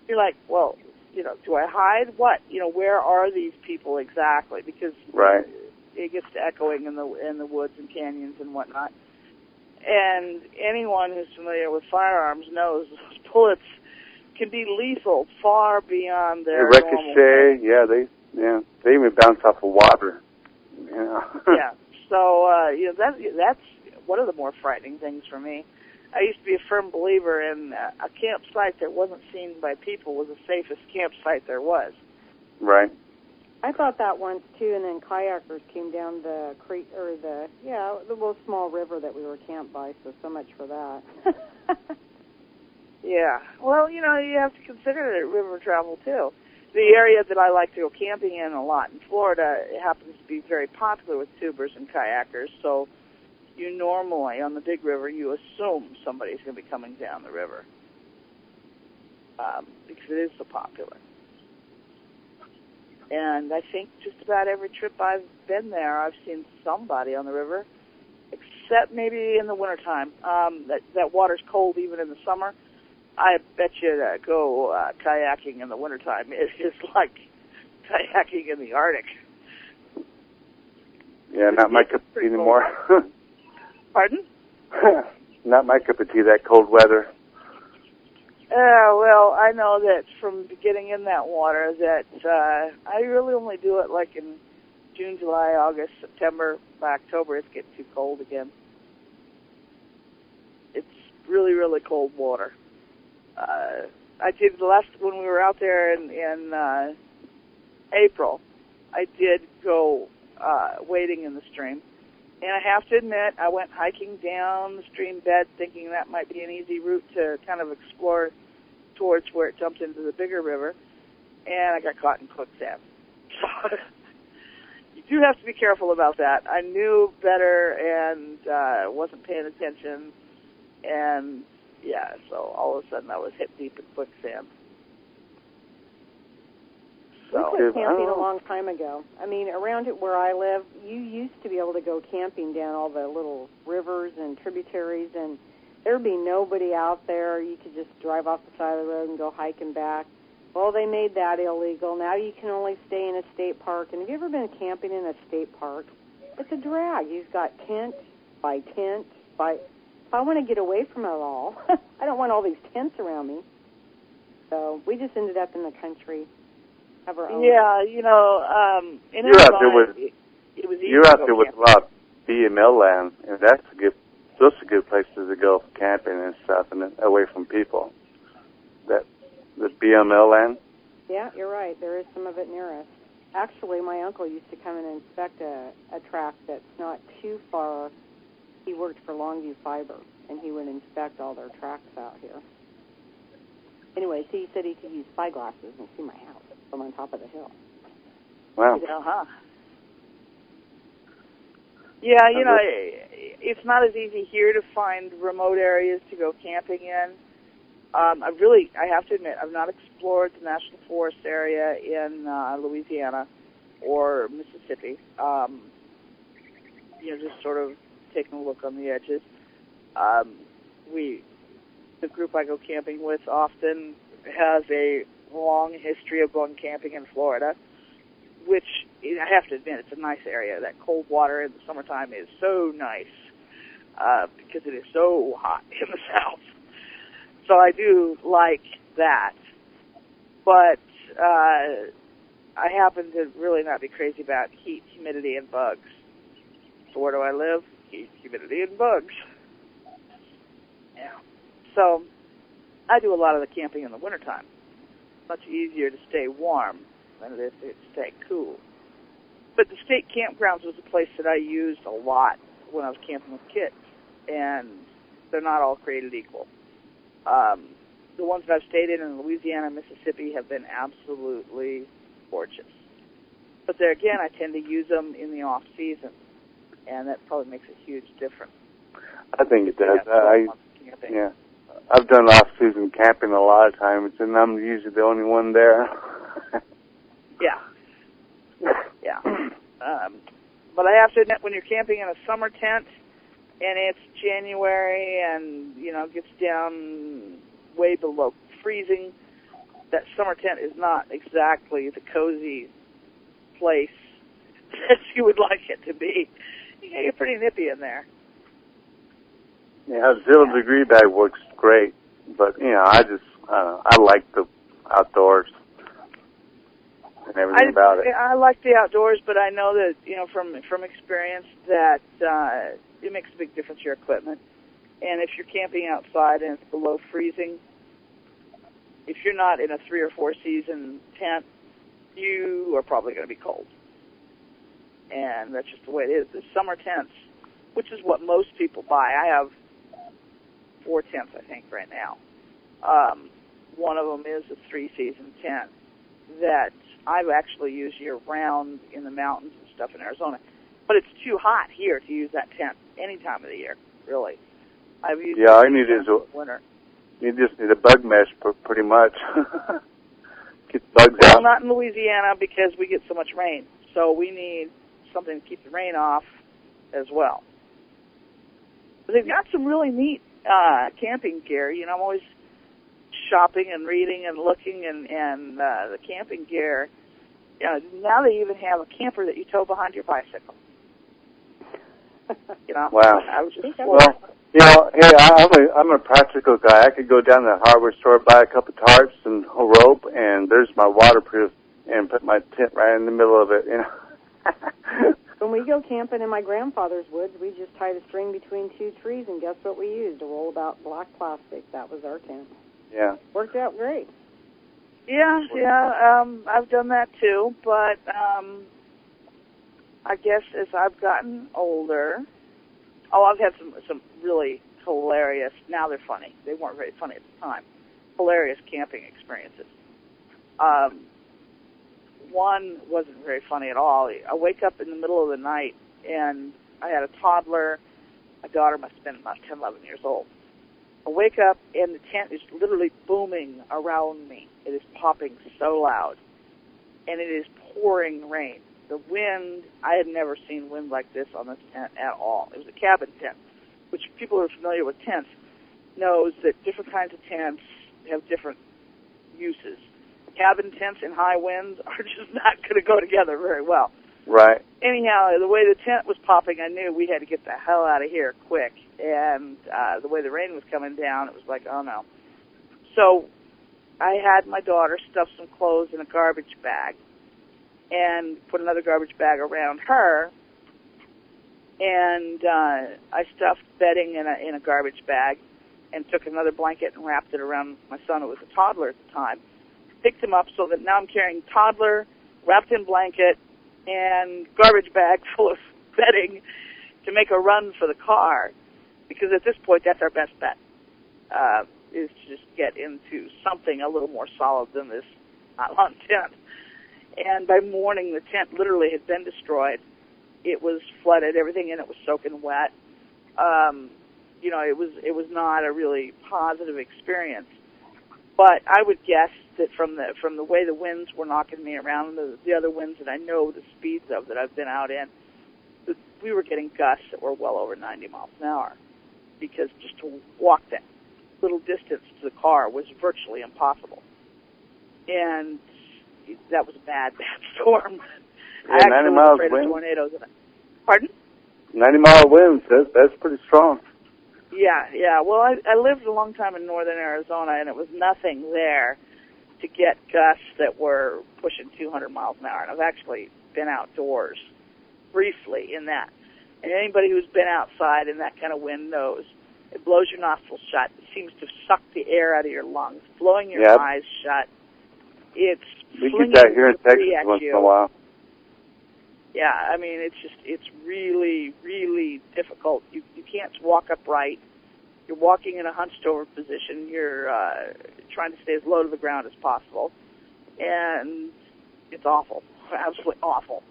You're like, well, you know, do I hide? What? You know, where are these people exactly? Because right. It gets to echoing in the woods and canyons and whatnot. And anyone who's familiar with firearms knows those bullets can be lethal far beyond their ricochet. Normal. They even bounce off of water. Yeah. Yeah. So you know, that's one of the more frightening things for me. I used to be a firm believer in a campsite that wasn't seen by people was the safest campsite there was. Right. I thought that once too, and then kayakers came down the creek or the little small river that we were camped by. So much for that. Yeah. Well, you know, you have to consider it river travel too. The area that I like to go camping in a lot in Florida, it happens to be very popular with tubers and kayakers. So you normally, on the big river, you assume somebody's going to be coming down the river because it is so popular. And I think just about every trip I've been there, I've seen somebody on the river, except maybe in the wintertime. That water's cold even in the summer. I bet you to go kayaking in the wintertime, it is like kayaking in the Arctic. Yeah, not my cup of tea anymore. Pardon? Not my cup of tea, that cold weather. Well, I know that from getting in that water that I really only do it like in June, July, August, September. By October, it's getting too cold again. It's really, really cold water. I did when we were out there in April, I did go wading in the stream. And I have to admit, I went hiking down the stream bed thinking that might be an easy route to kind of explore towards where it jumped into the bigger river, and I got caught in quicksand. So you do have to be careful about that. I knew better and wasn't paying attention, and yeah, so all of a sudden I was hit deep in quicksand. So, we quit camping a long time ago. I mean, around where I live, you used to be able to go camping down all the little rivers and tributaries, and there'd be nobody out there. You could just drive off the side of the road and go hiking back. Well, they made that illegal. Now you can only stay in a state park. And have you ever been camping in a state park? It's a drag. You've got tent by tent by... If I want to get away from it all, I don't want all these tents around me. So we just ended up in the country. Have our own. Yeah, in you're out there with it was easy you're to out go there with a camping. lot of BML land, and those are good places to go for camping and stuff, and away from people. The BML land. Yeah, you're right. There is some of it near us. Actually, my uncle used to come in and inspect a tract that's not too far. He worked for Longview Fiber, and he would inspect all their tracts out here. Anyway, so he said he could use spyglasses and see my house from on top of the hill. Wow. Uh-huh. Yeah, it's not as easy here to find remote areas to go camping in. I have to admit, I've not explored the National Forest area in Louisiana or Mississippi. Just sort of taking a look on the edges. The group I go camping with often has a long history of going camping in Florida, which I have to admit, it's a nice area. That cold water in the summertime is so nice because it is so hot in the south. So I do like that. But I happen to really not be crazy about heat, humidity, and bugs. So where do I live? Heat, humidity, and bugs. Yeah. So I do a lot of the camping in the wintertime. Much easier to stay warm than it is to stay cool. But the state campgrounds was a place that I used a lot when I was camping with kids, and they're not all created equal. The ones that I've stayed in Louisiana and Mississippi have been absolutely gorgeous. But there again, I tend to use them in the off season, and that probably makes a huge difference. I think it does. Yeah. I've done off-season camping a lot of times, and I'm usually the only one there. Yeah. But I have to admit, when you're camping in a summer tent, and it's January, and, gets down way below freezing, that summer tent is not exactly the cozy place that you would like it to be. You get pretty nippy in there. Yeah, 0-degree bag works great, but I like the outdoors and everything about it. I like the outdoors, but I know that from experience that it makes a big difference to your equipment. And if you're camping outside and it's below freezing, if you're not in a 3 or 4 season tent, you are probably going to be cold. And that's just the way it is. The summer tents, which is what most people buy. I have 4 tents, I think, right now. One of them is a 3-season tent that I've actually used year-round in the mountains and stuff in Arizona. But it's too hot here to use that tent any time of the year, really. I've used all you need is winter. You just need a bug mesh, pretty much. Get the bugs Well, out. not in Louisiana because we get so much rain. So we need something to keep the rain off as well. But they've got some really neat camping gear. I'm always shopping and reading and looking, and the camping gear. Now they even have a camper that you tow behind your bicycle. Wow. I was just hey, I'm a practical guy. I could go down to the hardware store, buy a couple of tarps and a rope, and there's my waterproof, and put my tent right in the middle of it. When we go camping in my grandfather's woods, we just tied a string between 2 trees, and guess what we used? A roll-about black plastic. That was our tent. Yeah. Worked out great. Yeah. I've done that too, but I guess as I've gotten older, I've had some really hilarious. Now they're funny. They weren't very funny at the time. hilarious camping experiences. One wasn't very funny at all. I wake up in the middle of the night, and I had a toddler. My daughter must have been about 10, 11 years old. I wake up, and the tent is literally booming around me. It is popping so loud, and it is pouring rain. The wind, I had never seen wind like this on this tent at all. It was a cabin tent, which people who are familiar with tents knows that different kinds of tents have different uses. Cabin tents and high winds are just not going to go together very well. Right. Anyhow, the way the tent was popping, I knew we had to get the hell out of here quick. And the way the rain was coming down, it was like, oh no. So I had my daughter stuff some clothes in a garbage bag and put another garbage bag around her. And I stuffed bedding in a garbage bag and took another blanket and wrapped it around my son, who was a toddler at the time. Picked him up so that now I'm carrying toddler, wrapped in blanket, and garbage bag full of bedding to make a run for the car. Because at this point, that's our best bet, is to just get into something a little more solid than this nylon tent. And by morning, the tent literally had been destroyed. It was flooded. Everything in it was soaking wet. It was not a really positive experience. But I would guess that from the way the winds were knocking me around, the other winds that I know the speeds of that I've been out in, that we were getting gusts that were well over 90 miles an hour. Because just to walk that little distance to the car was virtually impossible. And that was a bad storm. Yeah, 90 miles wind. Tornadoes in it. Pardon? 90-mile winds. That's pretty strong. Yeah. Well, I lived a long time in northern Arizona, and it was nothing there to get gusts that were pushing 200 miles an hour. And I've actually been outdoors briefly in that. And anybody who's been outside in that kind of wind knows it blows your nostrils shut. It seems to suck the air out of your lungs, blowing your eyes shut. It's we get that here in Texas once in a while. Yeah, I mean, it's really, really difficult. You can't walk upright. You're walking in a hunched over position. You're trying to stay as low to the ground as possible. And it's awful, absolutely awful.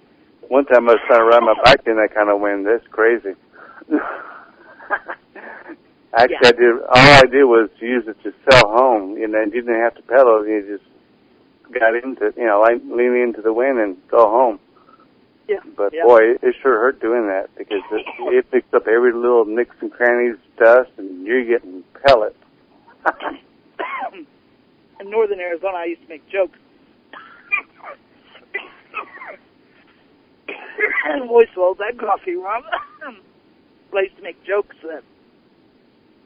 One time I was trying to ride my bike in that kind of wind. That's crazy. Actually, all I did was use it to sail home. You didn't have to pedal. You just got into, lean into the wind and go home. Yeah. But boy, it sure hurt doing that because it picks up every little nicks and crannies, dust, and you're getting pellets. In northern Arizona, I used to make jokes. And voice wells, that coffee, Rob. I used to make jokes that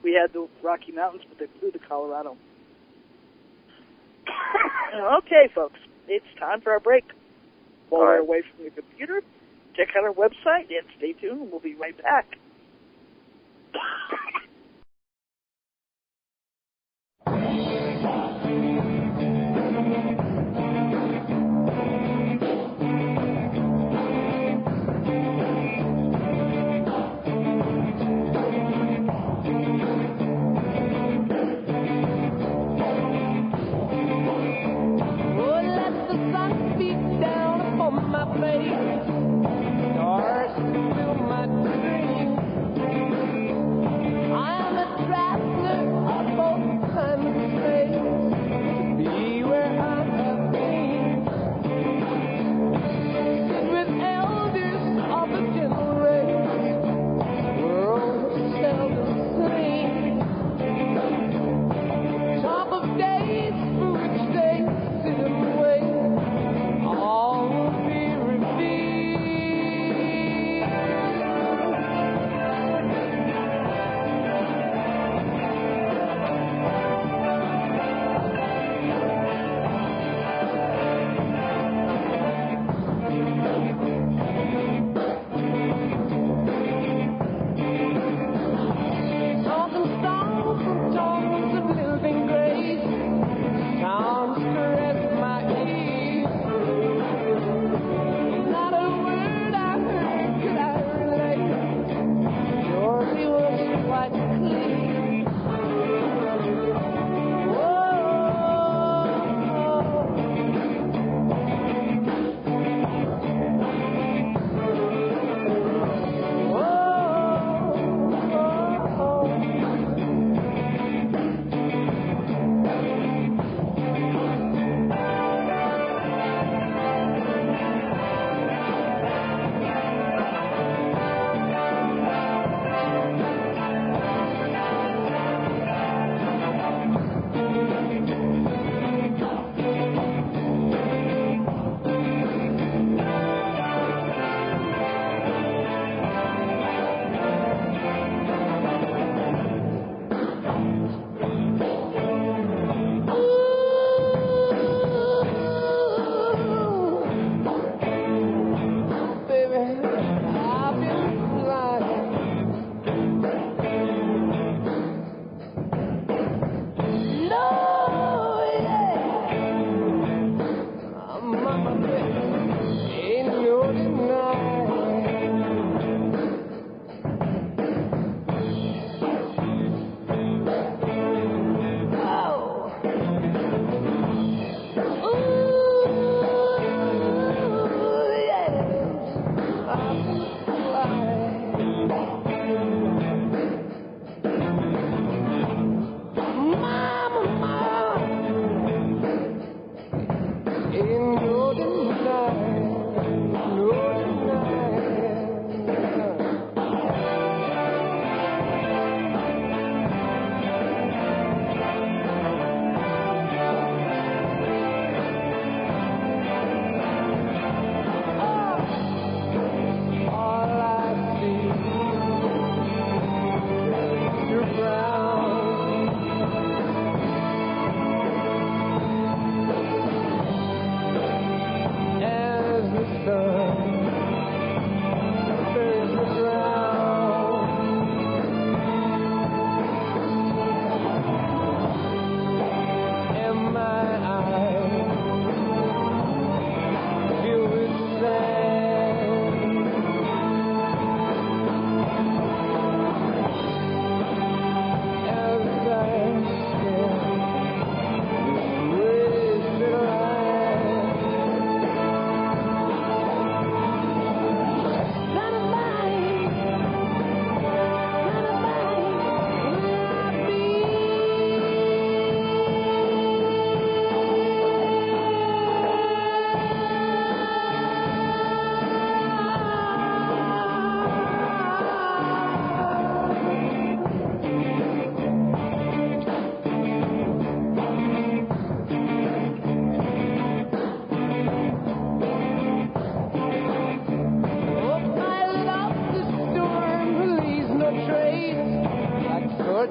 we had the Rocky Mountains, but they flew to Colorado. Okay, folks, it's time for our break. While we're away from your computer, check out our website and stay tuned. We'll be right back. Stars fill my dreams.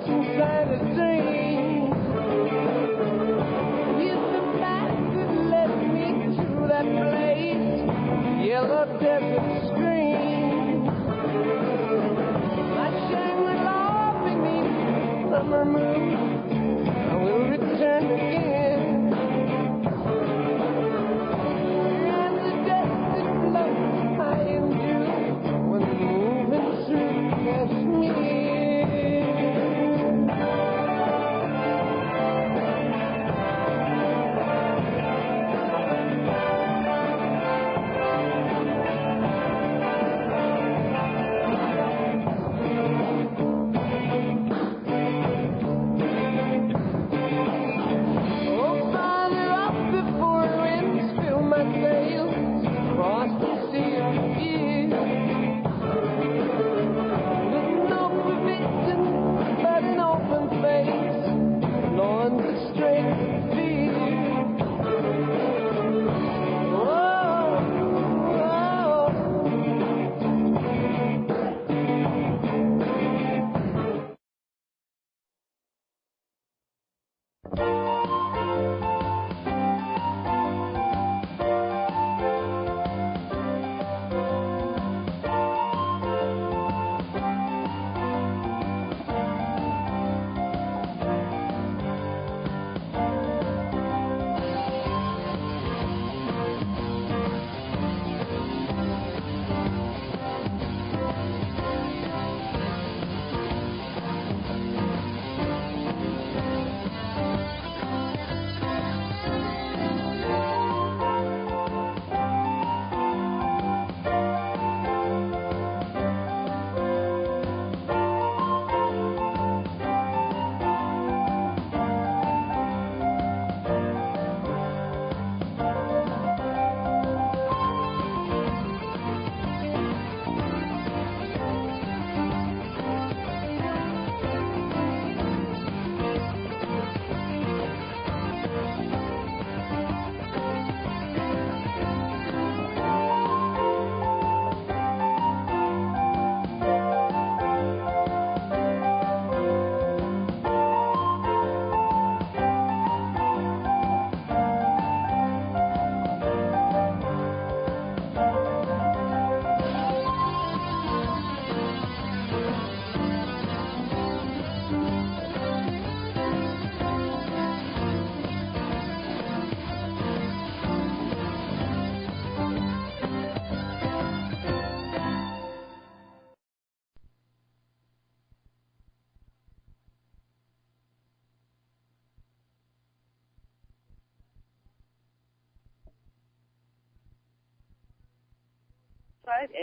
inside a dream. It's the path that led me to that place, yellow desert stream. I shine my love beneath summer moon. I will return again. And the desert flows high and blue when moving through Kashmir.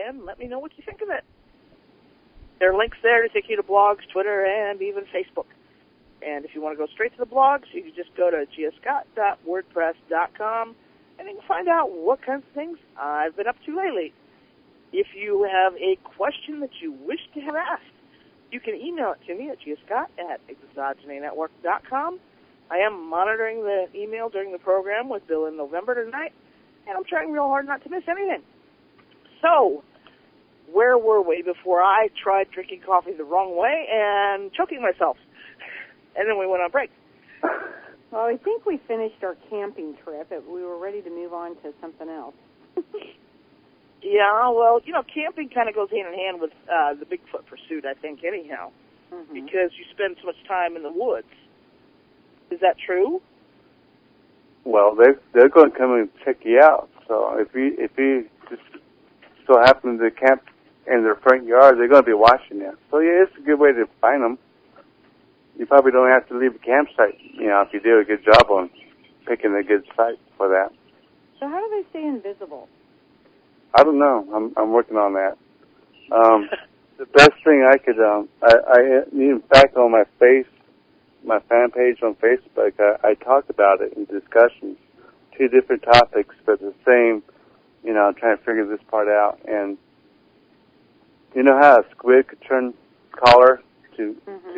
And let me know what you think of it. There are links there to take you to blogs, Twitter, and even Facebook. And if you want to go straight to the blogs, you can just go to giascott.wordpress.com and you can find out what kinds of things I've been up to lately. If you have a question that you wish to have asked, you can email it to me at giascott@exogenynetwork.com. I am monitoring the email during the program with Bill in November tonight, and I'm trying real hard not to miss anything. So, where were we before I tried drinking coffee the wrong way and choking myself? And then we went on break. Well, I think we finished our camping trip. We were ready to move on to something else. Yeah, well, camping kind of goes hand in hand with the Bigfoot pursuit, I think, anyhow, because you spend so much time in the woods. Is that true? Well, they're going to come and check you out. So if you just so happen to camp in their front yard, they're going to be watching you. So yeah, it's a good way to find them. You probably don't have to leave a campsite, if you do a good job on picking a good site for that. So how do they stay invisible? I don't know. I'm working on that. The best thing I could, in fact, on my fan page on Facebook, I talked about it in discussions. 2 different topics, but the same. I'm trying to figure this part out. And you know how a squid could turn color to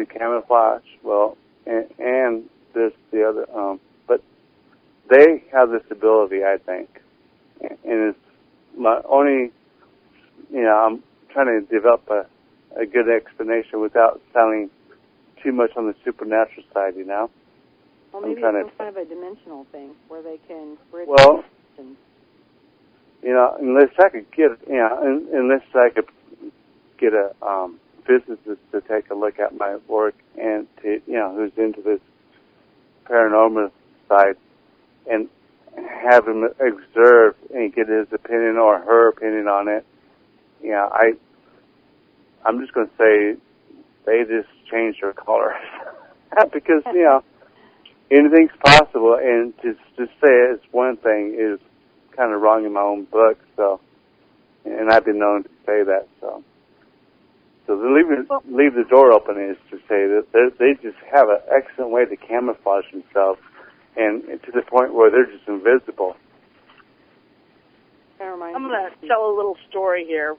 camouflage? Well, and this the other, but they have this ability, I think, and it's my only. I'm trying to develop a good explanation without sounding too much on the supernatural side, you know. Well, maybe it's some kind of a dimensional thing where they can bridge. Well, you know, unless I could get a physicist to take a look at my work and to, you know, who's into this paranormal side, and have him observe and get his opinion or her opinion on it. You know, I'm just going to say they just changed their color because, you know, anything's possible, and to say it's one thing is kind of wrong in my own book. So, and I've been known to say that. So leave the door open is to say that they just have an excellent way to camouflage themselves, and to the point where they're just invisible. I'm going to tell a little story here.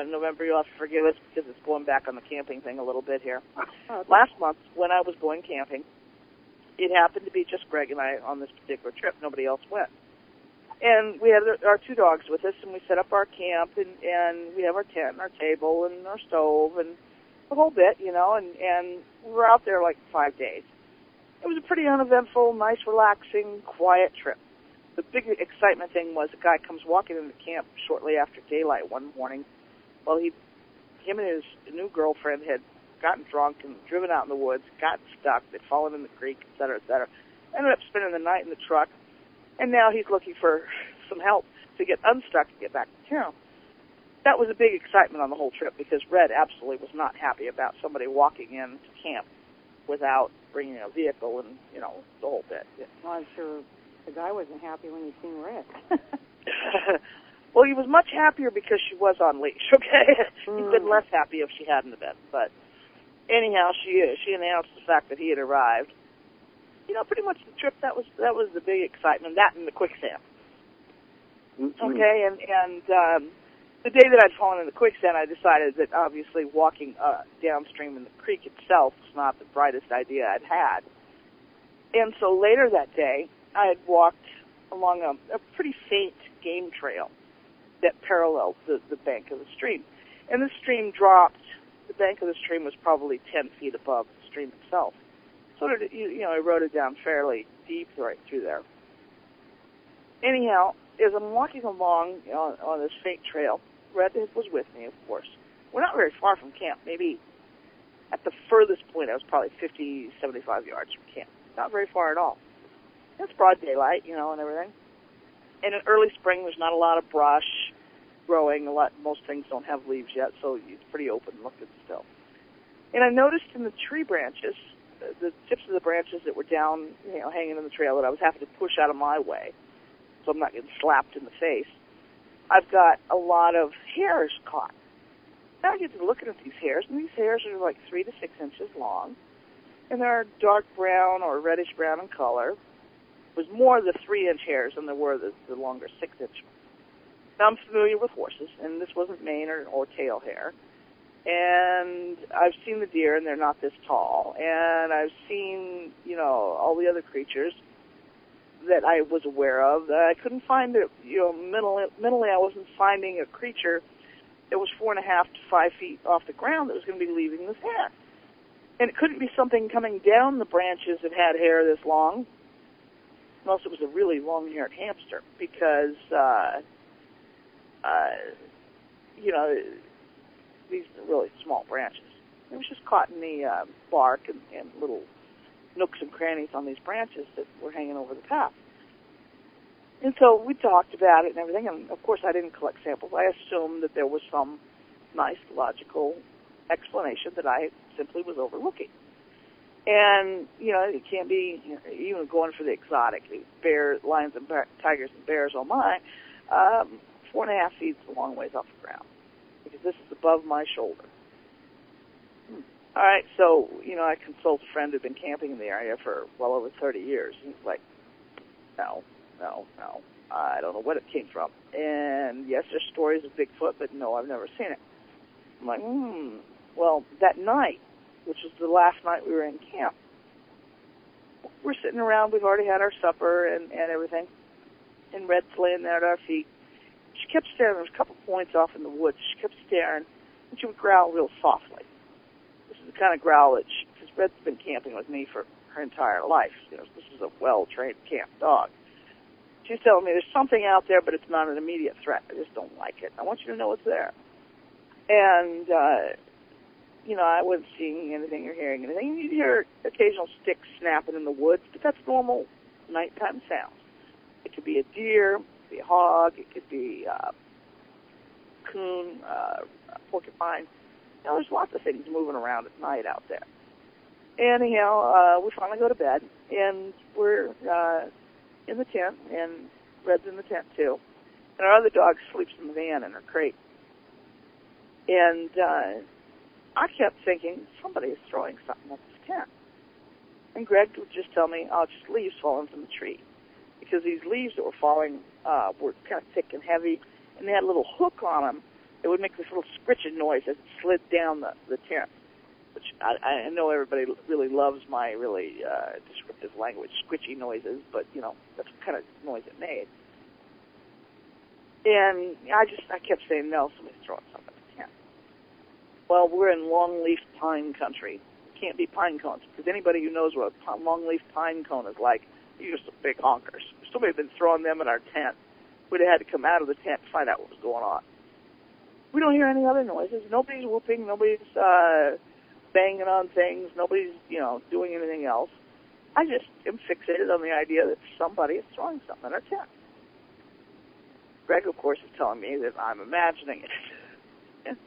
November, you'll have to forgive us because it's going back on the camping thing a little bit here. Last month, when I was going camping, it happened to be just Greg and I on this particular trip. Nobody else went. And we had our 2 dogs with us, and we set up our camp, and we have our tent and our table and our stove and the whole bit, you know, and we were out there like 5 days. It was a pretty uneventful, nice, relaxing, quiet trip. The big excitement thing was a guy comes walking into camp shortly after daylight one morning. Well, him and his new girlfriend had gotten drunk and driven out in the woods, gotten stuck, they'd fallen in the creek, et cetera, et cetera. Ended up spending the night in the truck, and now he's looking for some help to get unstuck and get back to town. That was a big excitement on the whole trip because Red absolutely was not happy about somebody walking into camp without bringing a vehicle and, you know, the whole bit. Well, I'm sure the guy wasn't happy when he seen Red. Well, he was much happier because she was on leash, okay? He'd been less happy if she hadn't been. But anyhow, she announced the fact that he had arrived. You know, pretty much the trip, that was the big excitement, that and the quicksand. Okay, and the day that I'd fallen in the quicksand, I decided that obviously walking downstream in the creek itself was not the brightest idea I'd had. And so later that day, I had walked along a pretty faint game trail that paralleled the bank of the stream. And the stream dropped, the bank of the stream was probably 10 feet above the stream itself. So, you know, I eroded down fairly deep right through there. Anyhow, as I'm walking along on this faint trail, Red was with me, of course. We're not very far from camp. Maybe at the furthest point, I was probably 50, 75 yards from camp. Not very far at all. It's broad daylight, you know, and everything. And in early spring, there's not a lot of brush growing. Most things don't have leaves yet, so it's pretty open looking still. And I noticed in the tree branches, the tips of the branches that were down, you know, hanging in the trail that I was having to push out of my way, so I'm not getting slapped in the face. I've got a lot of hairs caught. Now I get to looking at these hairs, and these hairs are like 3 to 6 inches long, and they're dark brown or reddish brown in color. It was more the 3-inch hairs than there were the longer 6-inch. Now I'm familiar with horses, and this wasn't mane or tail hair. And I've seen the deer, and they're not this tall. And I've seen, you know, all the other creatures that I was aware of. I couldn't find it, you know, mentally I wasn't finding a creature that was 4.5 to 5 feet off the ground that was going to be leaving this hair. And it couldn't be something coming down the branches that had hair this long. Unless it was a really long-haired hamster, because, you know, these are really small branches. It was just caught in the bark and little nooks and crannies on these branches that were hanging over the path. And so we talked about it and everything, and of course I didn't collect samples. I assumed that there was some nice, logical explanation that I simply was overlooking. And, you know, it can't be, you know, even going for the exotic, bears, lions and tigers and bears, oh my, 4.5 feet is a long ways off the ground, because this is above my shoulder. All right, so, you know, I consult a friend who'd been camping in the area for well over 30 years. He's like, no, I don't know what it came from. And yes, there's stories of Bigfoot, but no, I've never seen it. I'm like, well, that night, which was the last night we were in camp, we're sitting around, we've already had our supper and everything, and Red's laying there at our feet. She kept staring. There was a couple points off in the woods. She kept staring, and she would growl real softly. This is the kind of growl that, because Red's been camping with me for her entire life. You know, this is a well-trained camp dog. She's telling me there's something out there, but it's not an immediate threat. I just don't like it. I want you to know it's there. And, you know, I wasn't seeing anything or hearing anything. You'd hear occasional sticks snapping in the woods, but that's normal nighttime sound. It could be a deer, it could be a hog, it could be coon, porcupine. You know, there's lots of things moving around at night out there. Anyhow, we finally go to bed, and we're in the tent, and Red's in the tent too. And our other dog sleeps in the van in her crate. And I kept thinking, somebody is throwing something at this tent. And Greg would just tell me, oh, just leaves falling from the tree. Because these leaves that were falling were kind of thick and heavy, and they had a little hook on them. It would make this little scritching noise as it slid down the tent, which I know everybody really loves my really descriptive language, squitchy noises, but, you know, that's the kind of noise it made. And I kept saying, no, somebody's throwing something at the tent. Well, we're in longleaf pine country. It can't be pine cones, because anybody who knows what a longleaf pine cone is like, you're just big honkers. If somebody had been throwing them in our tent, we'd have had to come out of the tent to find out what was going on. We don't hear any other noises. Nobody's whooping. Nobody's banging on things. Nobody's, you know, doing anything else. I just am fixated on the idea that somebody is throwing something in our tent. Greg, of course, is telling me that I'm imagining it.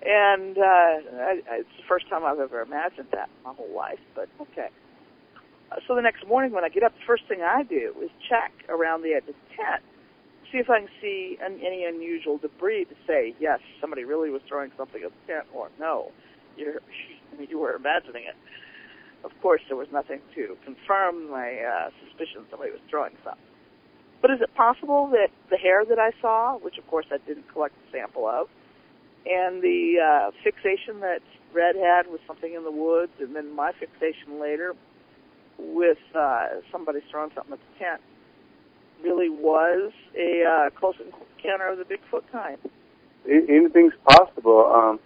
And it's the first time I've ever imagined that my whole life, but okay. So the next morning when I get up, the first thing I do is check around the edge of the tent, see if I can see any unusual debris to say, yes, somebody really was throwing something at the tent, or no, you were imagining it. Of course, there was nothing to confirm my suspicion somebody was throwing something. But is it possible that the hair that I saw, which of course I didn't collect a sample of, and the fixation that Red had with something in the woods, and then my fixation later with somebody throwing something at the tent, really was a close encounter of the Bigfoot kind? Anything's possible.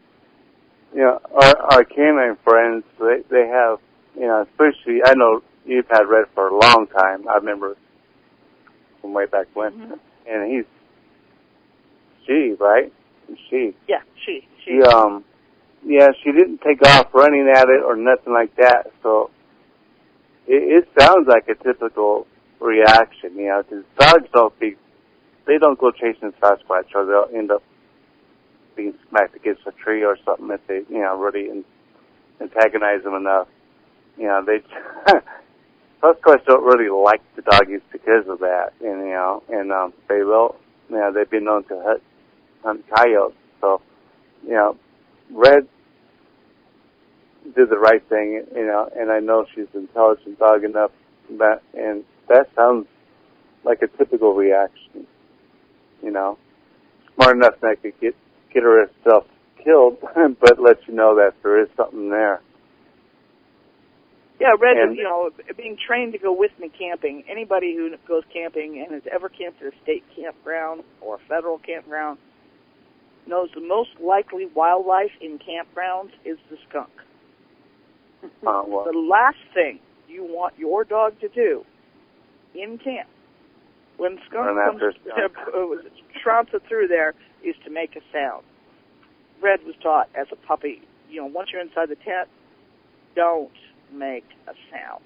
You know, our canine friends, they have, you know, especially, I know you've had Red for a long time. I remember from way back when. Mm-hmm. And she, right? She. Yeah, she. Yeah, she didn't take off running at it or nothing like that. So it sounds like a typical reaction, you know, because dogs they don't go chasing Sasquatch, or they'll end up being smacked against a tree or something if they, you know, really antagonize them enough. You know, Sasquatch don't really like the doggies because of that, and, you know, and they will, you know, they've been known to hunt coyotes. So, you know, Red did the right thing, you know, and I know she's an intelligent dog enough and that sounds like a typical reaction, you know. Smart enough that I could get herself killed, but let you know that there is something there. Yeah, Red, you know, being trained to go with me camping, anybody who goes camping and has ever camped at a state campground or a federal campground knows the most likely wildlife in campgrounds is the skunk. Well. The last thing you want your dog to do in camp when skunk trounces through there is to make a sound. Red was taught as a puppy, you know, once you're inside the tent, don't make a sound.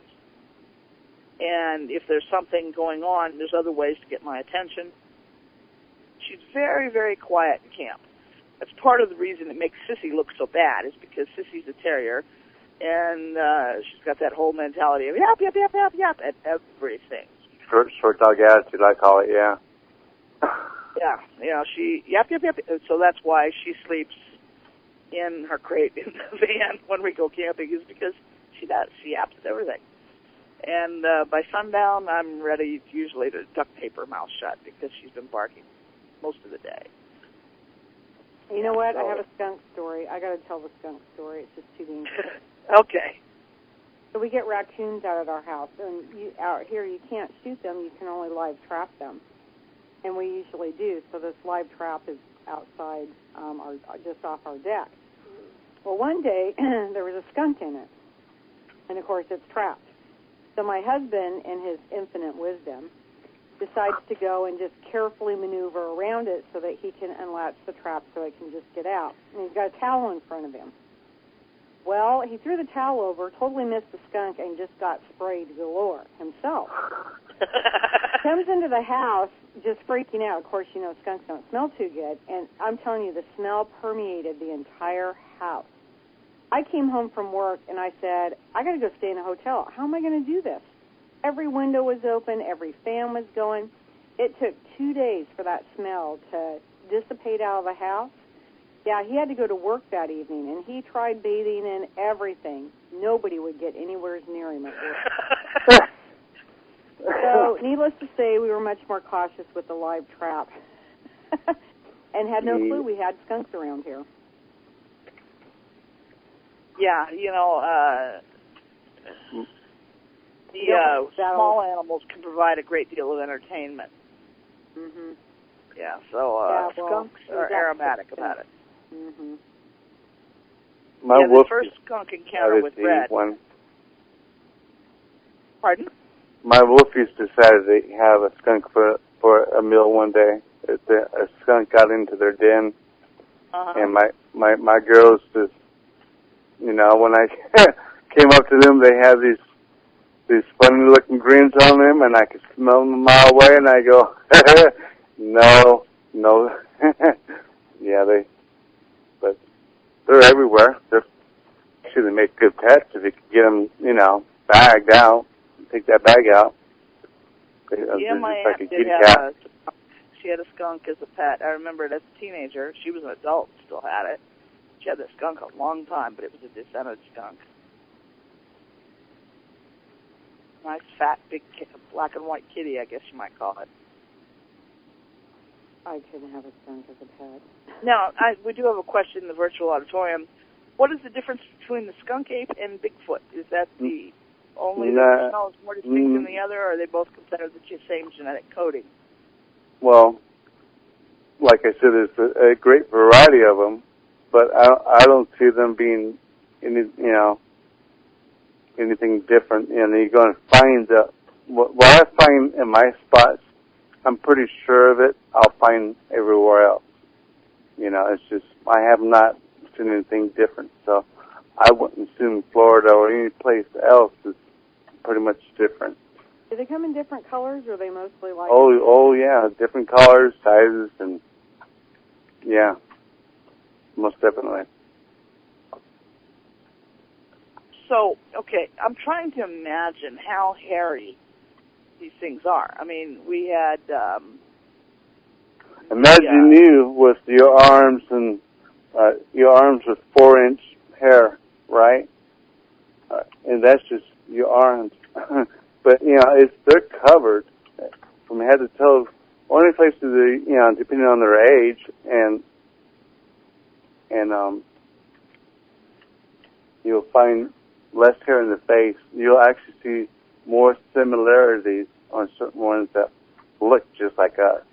And if there's something going on, there's other ways to get my attention. She's very, very quiet in camp. That's part of the reason it makes Sissy look so bad, is because Sissy's a terrier, and she's got that whole mentality of yap, yap, yap, yap, yap at everything. Short dog attitude, I call it, yeah. Yeah, you know, she yap, yap, yap. So that's why she sleeps in her crate in the van when we go camping, is because she does. She yaps at everything. And by sundown, I'm ready usually to duct tape her mouth shut because she's been barking most of the day. You know what? I have a skunk story. I got to tell the skunk story. It's just too dangerous. Okay. So we get raccoons out at our house, and out here you can't shoot them. You can only live trap them, and we usually do. So this live trap is outside, just off our deck. Well, one day there was a skunk in it, And, of course, it's trapped. So my husband, in his infinite wisdom, decides to go and just carefully maneuver around it so that he can unlatch the trap so it can just get out. And he's got a towel in front of him. Well, he threw the towel over, totally missed the skunk, and just got sprayed galore himself. Comes into the house just freaking out. Of course, you know, skunks don't smell too good. And I'm telling you, the smell permeated the entire house. I came home from work, and I said, I got to go stay in a hotel. How am I going to do this? Every window was open. Every fan was going. It took 2 days for that smell to dissipate out of the house. Yeah, he had to go to work that evening, and he tried bathing in everything. Nobody would get anywhere near him at work. So, needless to say, we were much more cautious with the live trap and had no clue we had skunks around here. Yeah, you know, the small animals can provide a great deal of entertainment. Mm-hmm. Yeah, so skunks are aromatic about it. Mm-hmm. The first skunk encounter with Brad. Pardon? My wolfies decided to have a skunk for a meal one day. A skunk got into their den, and my girls just, you know, when I came up to them, they had these funny looking grins on them, and I could smell them a mile away, and I go, no, yeah, but they're everywhere. They make good pets if you could get them, you know, bagged out. Take that bag out. Yeah, my aunt she had a skunk as a pet. I remember it as a teenager. She was an adult, still had it. She had that skunk a long time, but it was a descendant skunk. Nice, fat, big, black and white kitty, I guess you might call it. I couldn't have a skunk as a pet. Now, we do have a question in the virtual auditorium. What is the difference between the skunk ape and Bigfoot? Is that the only the smell is more distinct than the other, or are they both considered the same genetic coding? Well, like I said, there's a great variety of them, but I don't see them being anything different. You know, you're going to find what I find in my spots, I'm pretty sure of it, I'll find everywhere else. You know, it's just, I have not seen anything different, so I wouldn't assume Florida or any place else is pretty much different. Do they come in different colors, or are they mostly like... Oh yeah, different colors, sizes, and yeah, most definitely. So, okay, I'm trying to imagine how hairy these things are. I mean, we had... imagine you with your arms and your arms with 4-inch hair, right? And that's just your arms. But, you know, they're covered from head to toe. Only places, you know, depending on their age and you'll find less hair in the face. You'll actually see more similarities on certain ones that look just like us.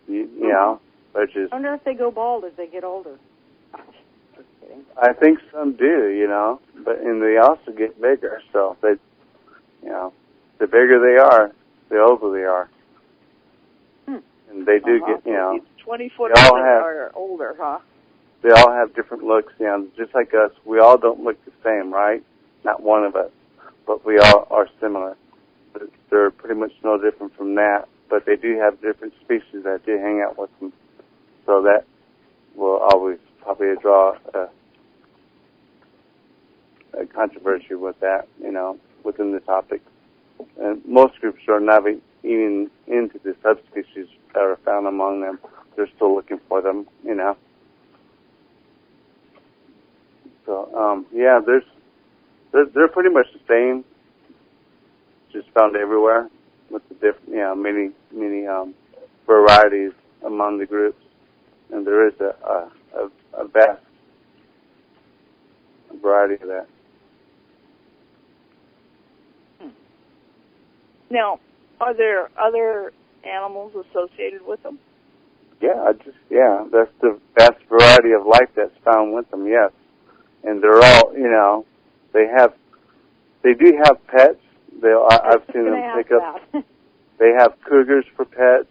You know, they're just... I wonder if they go bald as they get older. Just kidding. I think some do, you know, and they also get bigger. So they, you know, the bigger they are, the older they are. And they do get, you know... 20-foot or older, huh? They all have different looks, you know, just like us. We all don't look the same, right? Not one of us, but we all are similar. But they're pretty much no different from that. But they do have different species that do hang out with them. So that will always probably draw a controversy with that, you know, within the topic. And most groups are not even into the subspecies that are found among them. They're still looking for them, you know. So, yeah, they're pretty much the same, just found everywhere with the different, you know, many varieties among the groups, and there is a vast variety of that. Now, are there other animals associated with them? Yeah, that's the vast variety of life that's found with them, yes. And they're all, you know, they have They do have pets. I've seen them pick up. They have cougars for pets,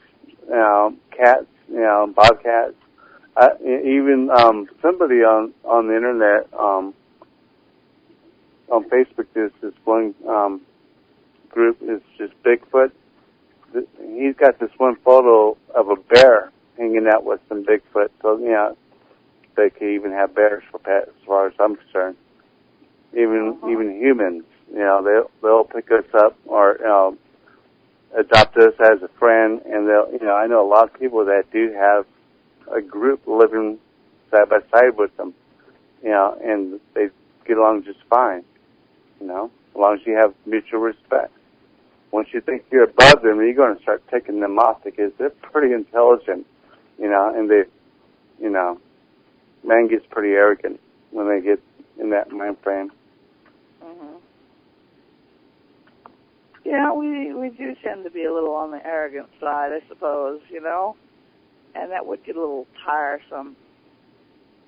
cats, bobcats. Even somebody on the internet, on Facebook, there's this one group. It's just Bigfoot. He's got this one photo of a bear hanging out with some Bigfoot. So they could even have bears for pets, as far as I'm concerned. Even humans, they'll pick us up or adopt us as a friend, and I know a lot of people that do have a group living side by side with them, and they get along just fine, as long as you have mutual respect. Once you think you're above them, you're going to start taking them off because they're pretty intelligent, and they, man gets pretty arrogant when they get in that mind frame. Mm-hmm. Yeah, we do tend to be a little on the arrogant side, I suppose, and that would get a little tiresome.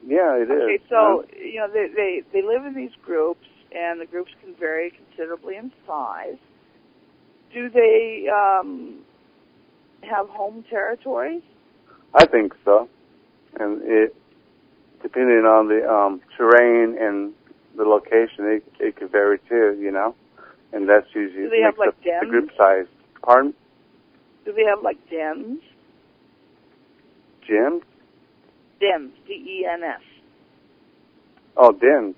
Yeah, it is. Okay, so, they live in these groups, and the groups can vary considerably in size. Do they have home territories? I think so. And depending on the terrain and the location, it could vary too, and that's usually do they have, like, the dens? group size. Pardon? Do they have, like, dens? Gyms? Dens, D-E-N-S. Oh, dens.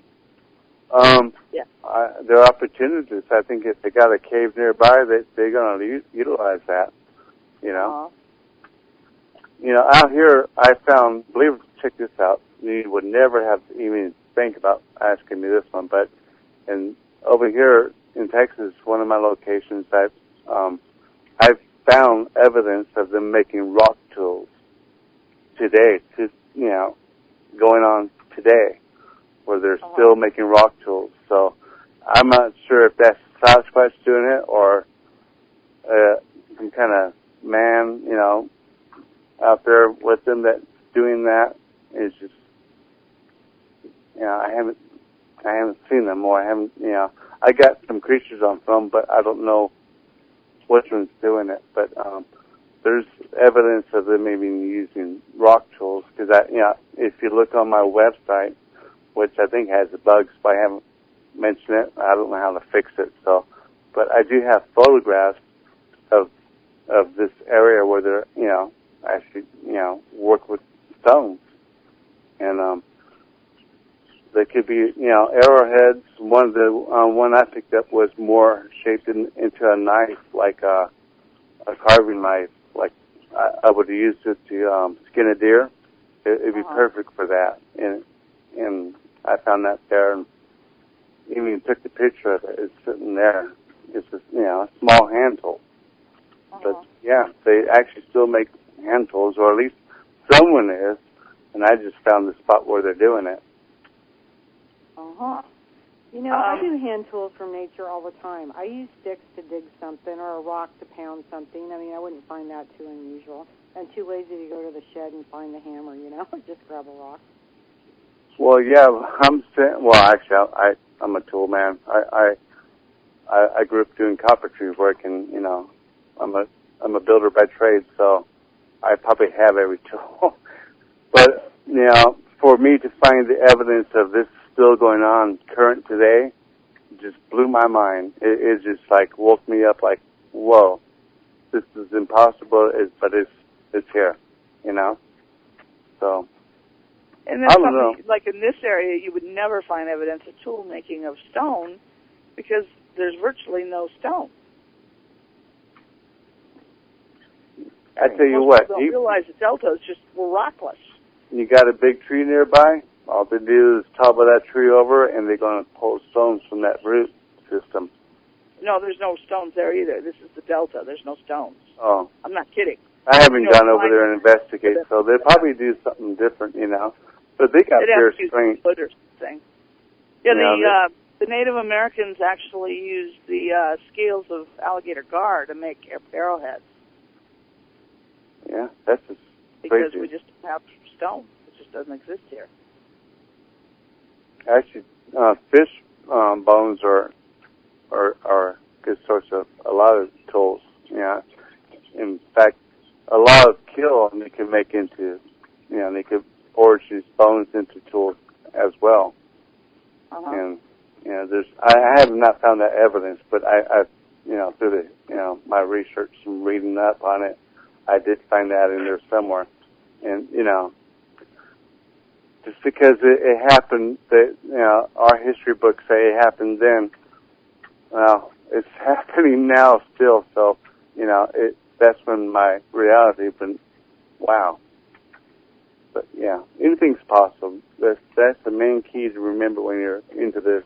Yeah. There are opportunities. I think if they got a cave nearby, they're going to utilize that, Uh-huh. Out here, I found, check this out, you would never have even think about asking me this one, but over here in Texas, one of my locations, I've found evidence of them making rock tools today, going on today, where they're still making rock tools. So I'm not sure if that's Sasquatch doing it or some kind of man, out there with them that's doing that. Is just, I haven't seen them, or I haven't, I got some creatures on film, but I don't know which one's doing it. But there's evidence of them maybe using rock tools, because if you look on my website, which I think has the bugs, but I haven't mentioned it. I don't know how to fix it. So, but I do have photographs of this area where they're, actually, work with stones, and they could be, arrowheads. One I picked up was more shaped into a knife, like a carving knife, like I would use it to skin a deer. It'd be perfect for that, and I found that there, and even took the picture of it. It's sitting there. It's a small hand tool. But yeah, they actually still make hand tools, or at least someone is, and I just found the spot where they're doing it. I do hand tools from nature all the time. I use sticks to dig something or a rock to pound something. I mean, I wouldn't find that too unusual. I'm too lazy to go to the shed and find the hammer, just grab a rock. Well, yeah, actually, I'm a tool man. I grew up doing carpentry work, and I'm a builder by trade, so I probably have every tool. But for me to find the evidence of this still going on current today, just blew my mind. It just like woke me up, like, whoa, this is impossible, but it's here, So. And that's something, like in this area, you would never find evidence of tool making of stone because there's virtually no stone. I tell you what, people don't realize the delta is just rockless. You got a big tree nearby, all they do is topple that tree over, and they're going to pull stones from that root system. No, there's no stones there either. This is the delta. There's no stones. Oh. I'm not kidding. I haven't gone over there and investigate, so they'll probably do something different, But they got their strength. Yeah, the Native Americans actually used the scales of alligator gar to make arrowheads. Yeah, that's just because crazy. We just don't have stone. It just doesn't exist here. Actually, fish bones are good source of a lot of tools. In fact, a lot of kill they can make into, they could forge these bones into tools as well. And I have not found that evidence, but I through the my research and reading up on it, I did find that in there somewhere. And just because it happened, that our history books say it happened then. Well, it's happening now still. So that's when my reality. But wow. But yeah, anything's possible. That's the main key to remember when you're into this,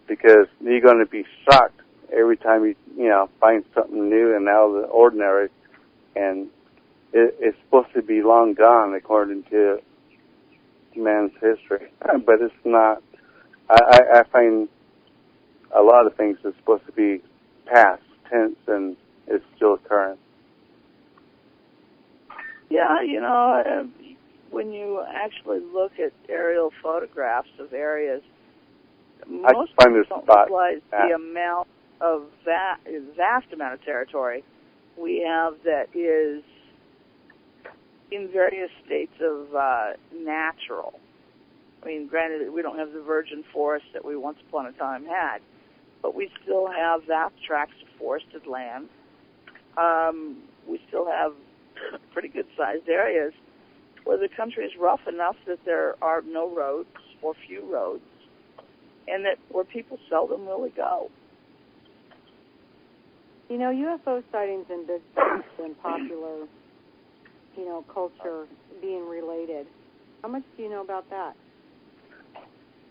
because you're going to be shocked every time you find something new and out of the ordinary, and it's supposed to be long gone according to man's history, but it's not. I find a lot of things are supposed to be past tense, and it's still current. Yeah, when you actually look at aerial photographs of areas, most people don't realize the amount of vast amount of territory we have that is in various states of natural. I mean, granted, we don't have the virgin forest that we once upon a time had, but we still have vast tracts of forested land. We still have pretty good-sized areas where the country is rough enough that there are no roads or few roads, and that where people seldom really go. UFO sightings and Bigfoot and popular, culture being related. How much do you know about that?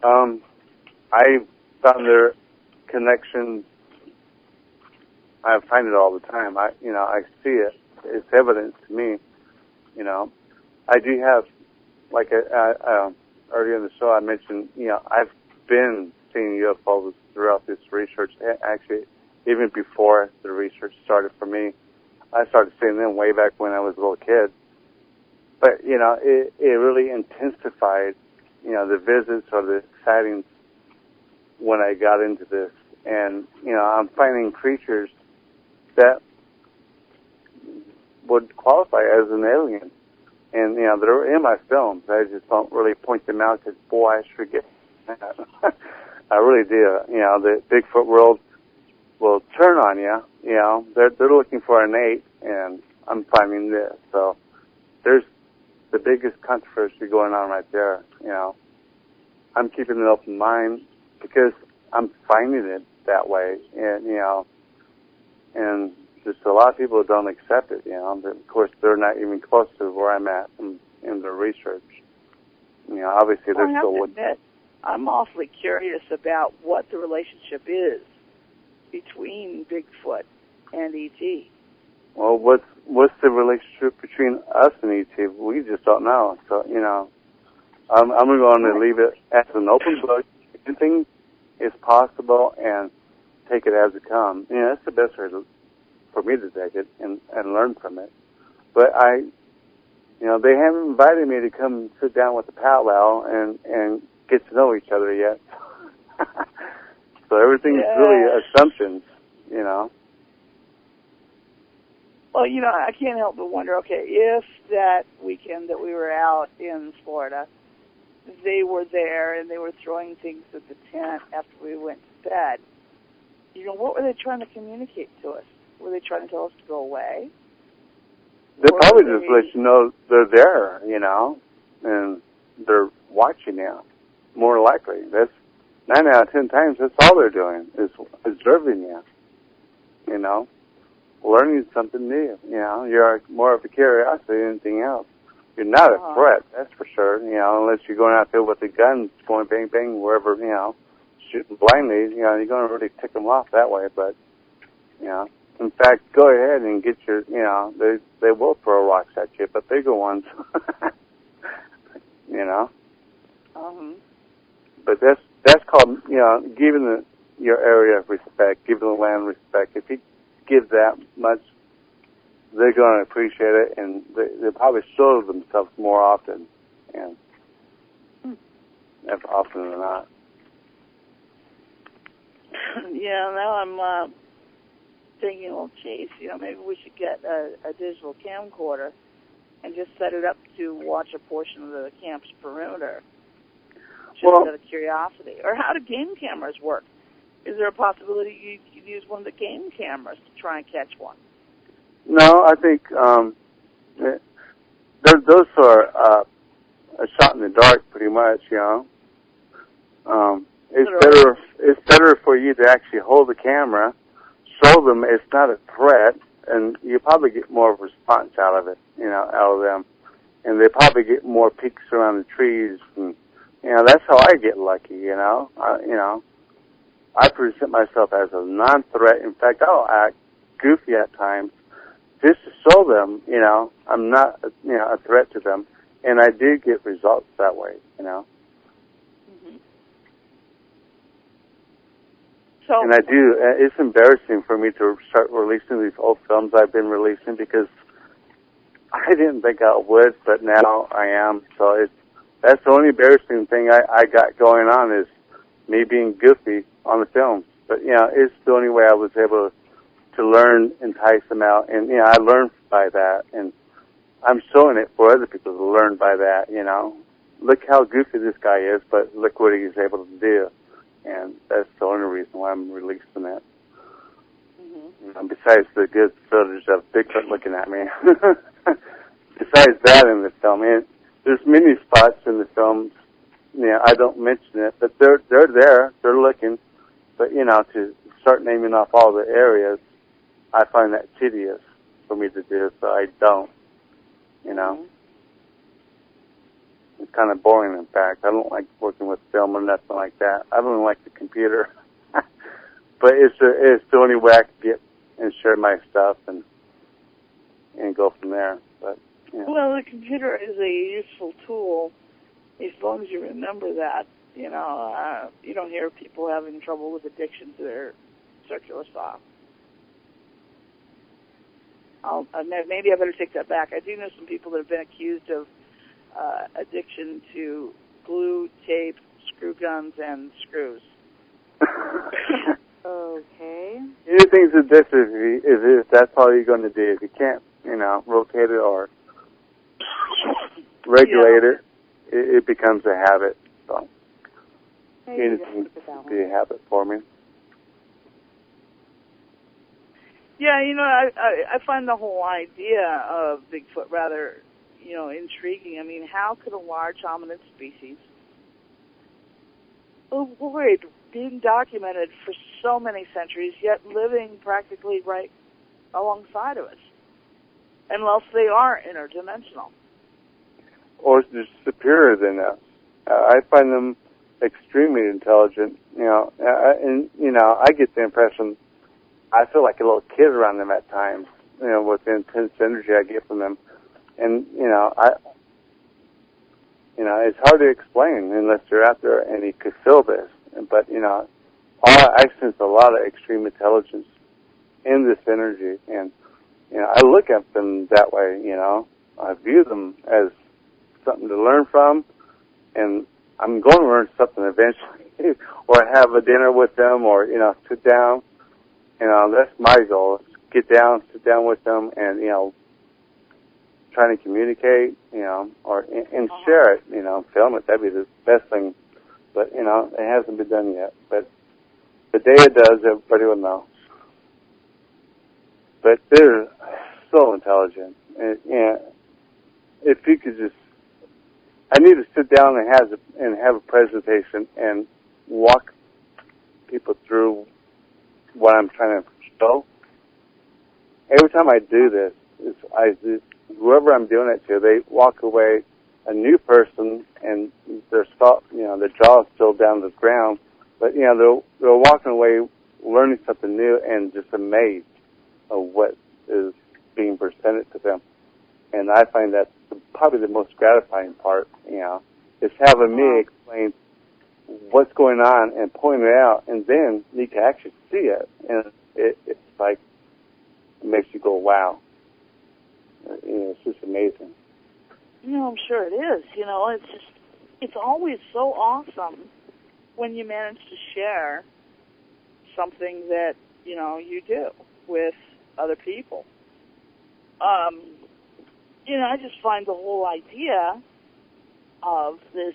I found their connection. I find it all the time. I see it. It's evident to me. I do have, like earlier in the show, I mentioned, I've been seeing UFOs throughout this research. Actually, even before the research started for me, I started seeing them way back when I was a little kid. But, it really intensified, the visits or the sightings when I got into this. And, I'm finding creatures that would qualify as an alien. And, they're in my films. I just don't really point them out because, boy, I forget that. I really do. The Bigfoot world will turn on you. They're looking for an 8, and I'm finding this. So there's the biggest controversy going on right there. I'm keeping an open mind because I'm finding it that way, and and just a lot of people don't accept it. But of course, they're not even close to where I'm at in their research. Obviously, they're still. I have to admit, I'm awfully curious about what the relationship is between Bigfoot and E.T. Well, what's the relationship between us and E.T.? We just don't know. So, I'm going to leave it as an open book. Anything is possible, and take it as it comes. That's the best way for me to take it and learn from it. But they haven't invited me to come sit down with the powwow and get to know each other yet. So everything's really assumptions, Well, I can't help but wonder, okay, if that weekend that we were out in Florida, they were there and they were throwing things at the tent after we went to bed, what were they trying to communicate to us? Were they trying to tell us to go away? They're probably just let you know they're there, and they're watching you, more likely. That's 9 out of 10 times, that's all they're doing, is observing you, learning something new. You're more of a curiosity than anything else. You're not a threat, that's for sure, unless you're going out there with a gun going bang, bang, wherever, shooting blindly, you're going to really tick them off that way. But, in fact, go ahead and get your, they will throw rocks at you, but bigger ones, But that's called, giving your area respect, giving the land respect. If you give that much, they're going to appreciate it, and they probably show themselves more often, and often than not. Yeah, now thinking, well, geez, maybe we should get a digital camcorder and just set it up to watch a portion of the camp's perimeter, just out of curiosity. Or how do game cameras work? Is there a possibility you could use one of the game cameras to try and catch one? No, I think those are a shot in the dark, pretty much. It's better for you to actually hold the camera, show them it's not a threat, and you probably get more of a response out of it, out of them, and they probably get more peeks around the trees, and that's how I get lucky. I present myself as a non-threat. In fact, I'll act goofy at times just to show them, I'm not, a threat to them, and I do get results that way, Mm-hmm. So, and I do. It's embarrassing for me to start releasing these old films I've been releasing because I didn't think I would, but now I am. So that's the only embarrassing thing I got going on is me being goofy on the films. But, it's the only way I was able to learn, entice them out. And, I learned by that. And I'm showing it for other people to learn by that, Look how goofy this guy is, but look what he's able to do. And that's the only reason why I'm releasing it. Mm-hmm. Besides the good footage of Bigfoot looking at me. Besides that in the film, there's many spots in the films, I don't mention it, but they're there, they're looking. But, to start naming off all the areas, I find that tedious for me to do, so I don't, Mm-hmm. It's kind of boring, in fact. I don't like working with film or nothing like that. I don't like the computer. But it's the only way I can get and share my stuff and go from there. But, Well, the computer is a useful tool as long as you remember that. You don't hear people having trouble with addiction to their circular saw. Maybe I better take that back. I do know some people that have been accused of addiction to glue, tape, screw guns, and screws. Okay. Anything's addictive if that's all you're going to do. If you can't, rotate it or regulate it becomes a habit. So anything can be a habit for me. Yeah, I find the whole idea of Bigfoot rather, intriguing. I mean, how could a large hominid species avoid being documented for so many centuries, yet living practically right alongside of us, unless they are interdimensional? Or they're superior than us. I find them extremely intelligent, I get the impression I feel like a little kid around them at times, with the intense energy I get from them. And, it's hard to explain unless you're out there and you could feel this. But, I sense a lot of extreme intelligence in this energy. And, I look at them that way, I view them as something to learn from. And I'm going to learn something eventually, or have a dinner with them, or, sit down. That's my goal, is sit down with them and, trying to communicate, and share it, film it. That'd be the best thing. But, it hasn't been done yet. But the day it does, everybody will know. But they're so intelligent. And, if you could just, I need to sit down and have a presentation and walk people through what I'm trying to show. Every time I do this, whoever I'm doing it to, they walk away a new person, and their jaw is still down to the ground, but they're walking away learning something new and just amazed of what is being presented to them. And I find that probably the most gratifying part, is having me explain what's going on and point it out, and then you can actually see it, and it's like, it makes you go, wow. It's just amazing. I'm sure it is. It's always so awesome when you manage to share something that, you do. with other people. I just find the whole idea of this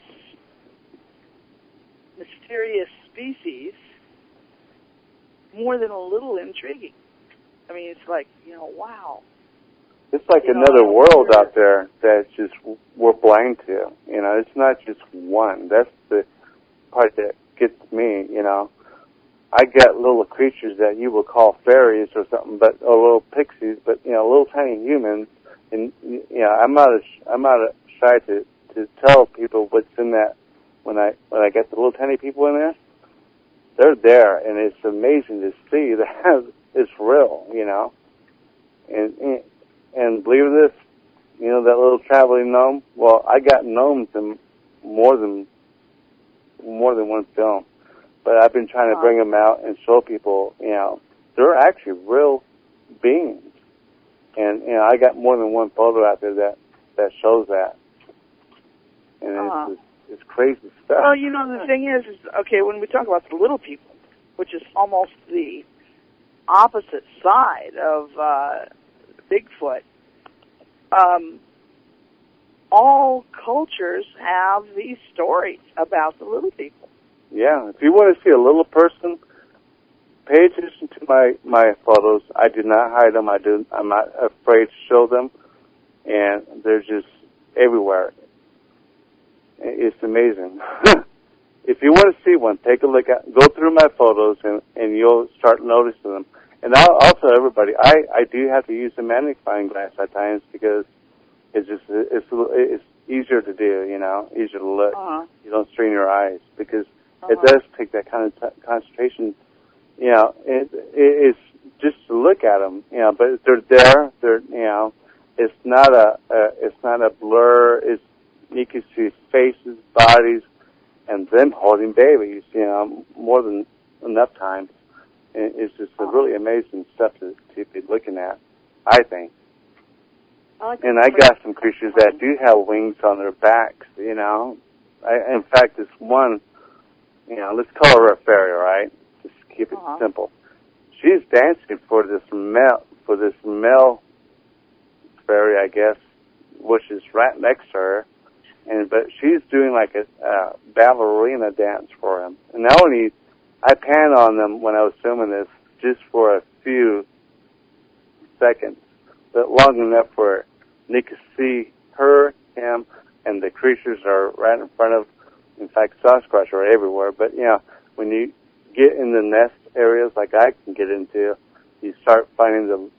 mysterious species more than a little intriguing. I mean, it's like, wow. It's like another world out there that just we're blind to. It's not just one. That's the part that gets me, I got little creatures that you will call fairies or something, or little pixies, but, little tiny humans. And, I'm not shy to tell people what's in that when I get the little tiny people in there. They're there, and it's amazing to see that it's real, And believe this, that little traveling gnome. Well, I got gnomes in more than one film, but I've been trying to bring them out and show people, they're actually real beings. And I got more than one photo out there that shows that, and it's crazy stuff. Well, the thing is okay, when we talk about the little people, which is almost the opposite side of Bigfoot, all cultures have these stories about the little people. Yeah, if you want to see a little person, pay attention to my photos. I do not hide them. I'm not afraid to show them, and they're just everywhere. It's amazing. If you want to see one, take a look go through my photos, and you'll start noticing them. And also, everybody, I do have to use a magnifying glass at times because it's easier to do, easier to look. You don't strain your eyes because it does take that kind of concentration. It's just to look at them, but they're there. It's not a blur. You can see faces, bodies, and them holding babies, more than enough times. And it's just a really amazing stuff to be looking at, I think. And I got some creatures that do have wings on their backs, in fact, this one, let's call her a fairy, right? Just keep it simple. She's dancing for this male fairy, I guess, which is right next to her. But she's doing like a ballerina dance for him. And now I pan on them when I was filming this just for a few seconds, but long enough where you can see her, him, and the creatures are right in front of. In fact, Sasquatch are everywhere. But when you get in the nest areas like I can get into, you start finding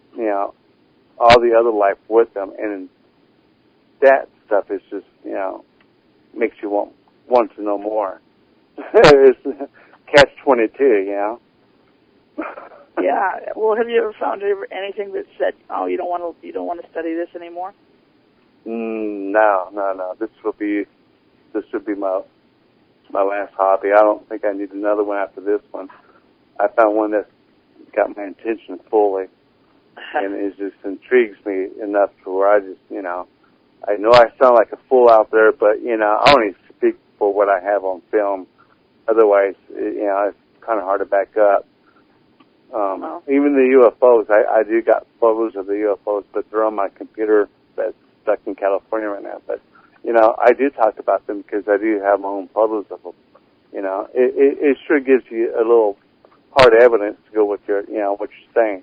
all the other life with them, and that stuff is just makes you want to know more. It's catch-22, Yeah. Well, have you ever found anything that said, "Oh, you don't want to study this anymore"? No. This would be my last hobby. I don't think I need another one after this one. I found one that's got my attention fully, and it just intrigues me enough to where I just, I know I sound like a fool out there, but, I only speak for what I have on film. Otherwise, it's kind of hard to back up. Even the UFOs, I do got photos of the UFOs, but they're on my computer that's stuck in California right now. But, I do talk about them because I do have my own photos of them. It sure gives you a little hard evidence to go with your, what you're saying.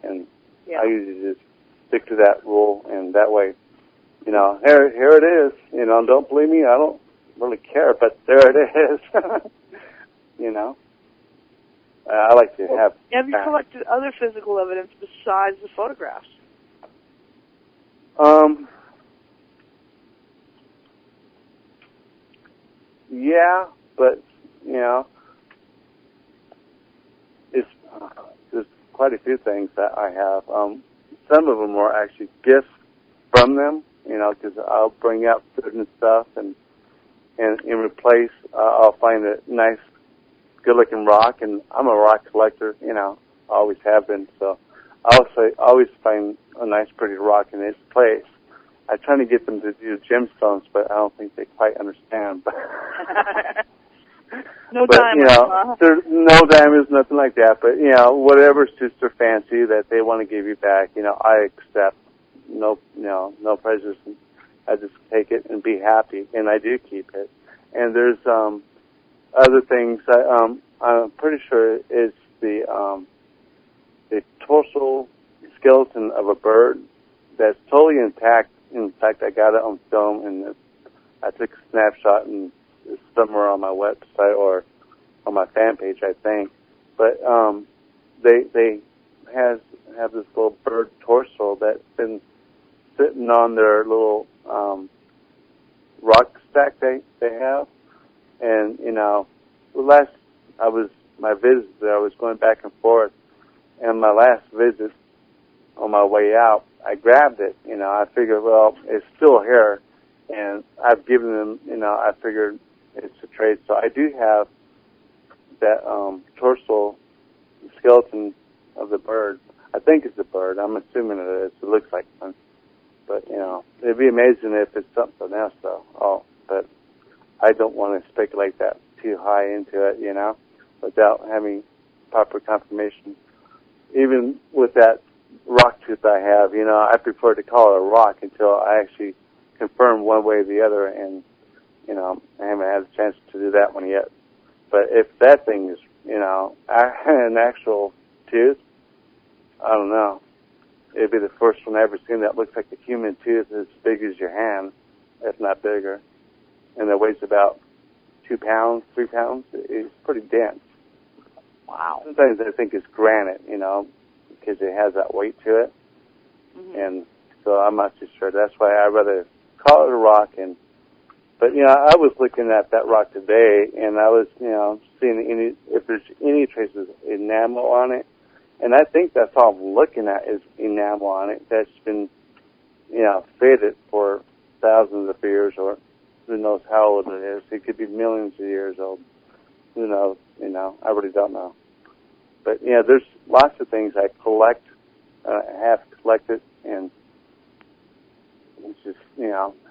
And I usually just stick to that rule, and that way, here it is. Don't believe me, I don't really care, but there it is. I like to have. Have you collected other physical evidence besides the photographs? Yeah, but there's quite a few things that I have. Some of them are actually gifts from them, because I'll bring out food and stuff, and in replace, I'll find a nice, good-looking rock, and I'm a rock collector, always have been, so I always find a nice, pretty rock in its place. I try to get them to do gemstones, but I don't think they quite understand. No but, diamonds, huh? there's no diamonds, nothing like that. But, whatever suits their fancy that they want to give you back, I accept. No prejudice. I just take it and be happy, and I do keep it. And there's other things. I'm pretty sure it's the torso skeleton of a bird that's totally intact. In fact, I got it on film, and I took a snapshot, and it's somewhere on my website or on my fan page, I think. But they have this little bird torso that's been sitting on their little rock stack they have. And, my visit there, I was going back and forth, and my last visit, on my way out, I grabbed it. I figured, well, it's still here, and I've given them, I figured it's a trade. So I do have that torso skeleton of the bird. I think it's a bird. I'm assuming it is. It looks like one. But, it'd be amazing if it's something else, though. But I don't want to speculate that too high into it, without having proper confirmation. Even with that rock tooth I have, I prefer to call it a rock until I actually confirm one way or the other, and, I haven't had a chance to do that one yet. But if that thing is, an actual tooth, I don't know. It'd be the first one I've ever seen that looks like a human tooth as big as your hand, if not bigger. And it weighs about 2 pounds, 3 pounds. It's pretty dense. Wow. Sometimes I think it's granite, because it has that weight to it. Mm-hmm. And so I'm not too sure. That's why I'd rather call it a rock. But I was looking at that rock today, and I was, seeing if there's any traces of enamel on it. And I think that's all I'm looking at is enamel on it that's been, faded for thousands of years, or who knows how old it is. It could be millions of years old. Who knows? I really don't know. But, there's lots of things I collect, have collected, and just,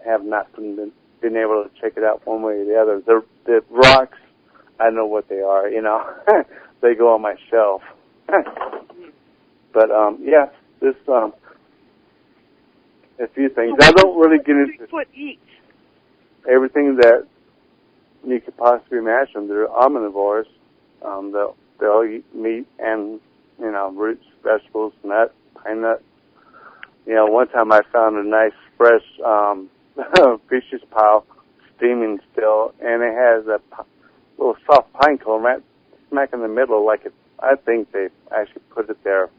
have not been able to check it out one way or the other. The rocks, I know what they are, they go on my shelf. But, this, a few things. I don't really get into Bigfoot eat? Everything that you could possibly imagine. They're omnivores. They'll eat meat and, roots, vegetables, nuts, pine nuts. One time I found a nice fresh fishes pile steaming still, and it has a little soft pine cone right smack in the middle, like I think they actually put it there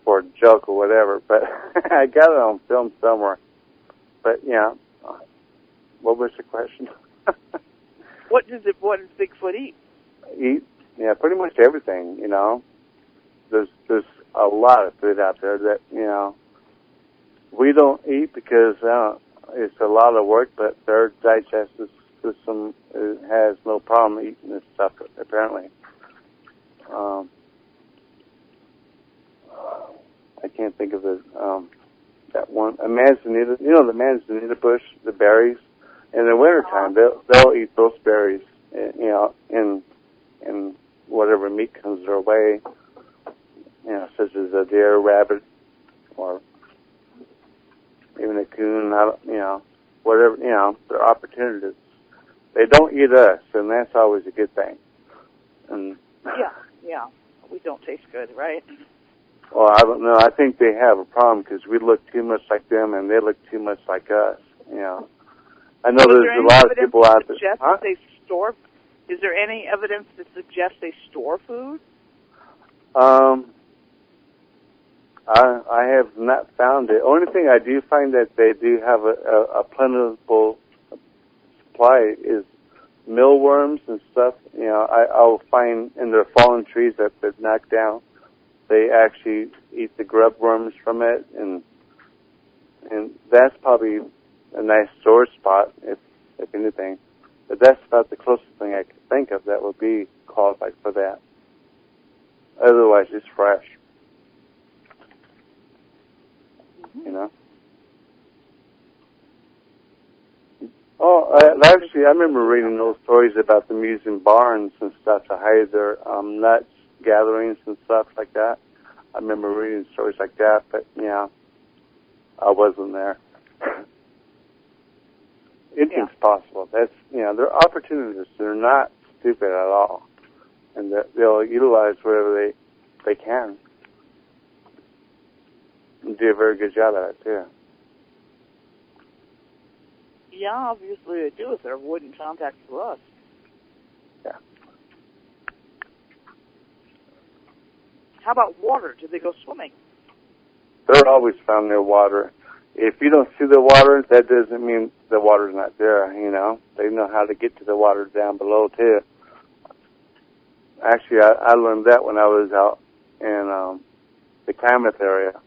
for a joke or whatever, but I got it on film somewhere. But, what was the question? What does Bigfoot eat? Eat, pretty much everything, There's a lot of food out there that, we don't eat because it's a lot of work, but their digestive system has no problem eating this stuff, apparently. I can't think of that one. A manzanita, the manzanita bush, the berries. In the wintertime, they'll eat those berries, in whatever meat comes their way, such as a deer, rabbit, or even a coon, whatever, their opportunities. They don't eat us, and that's always a good thing. And yeah, we don't taste good, right? Well, I don't know. I think they have a problem because we look too much like them, and they look too much like us. I know there's a lot of people out there. That they store? Is there any evidence that suggests they store food? I have not found it. Only thing I do find that they do have a plentiful supply is mealworms and stuff. I'll find in their fallen trees that they've knocked down. They actually eat the grub worms from it, and that's probably a nice storage spot, if anything. But that's about the closest thing I could think of that would be qualified for that. Otherwise, it's fresh. Oh, Actually, I remember reading those stories about them using barns and stuff to hide their nuts gatherings and stuff like that. I remember reading stories like that, but yeah, I wasn't there. Anything's possible. That's they're opportunists. They're not stupid at all, and they'll utilize whatever they can. And do a very good job at it too. Yeah, obviously they do if they're avoiding contact with us. Yeah. How about water? Do they go swimming? They're always found near water. If you don't see the water, that doesn't mean the water's not there, They know how to get to the water down below, too. Actually, I learned that when I was out in the Klamath area.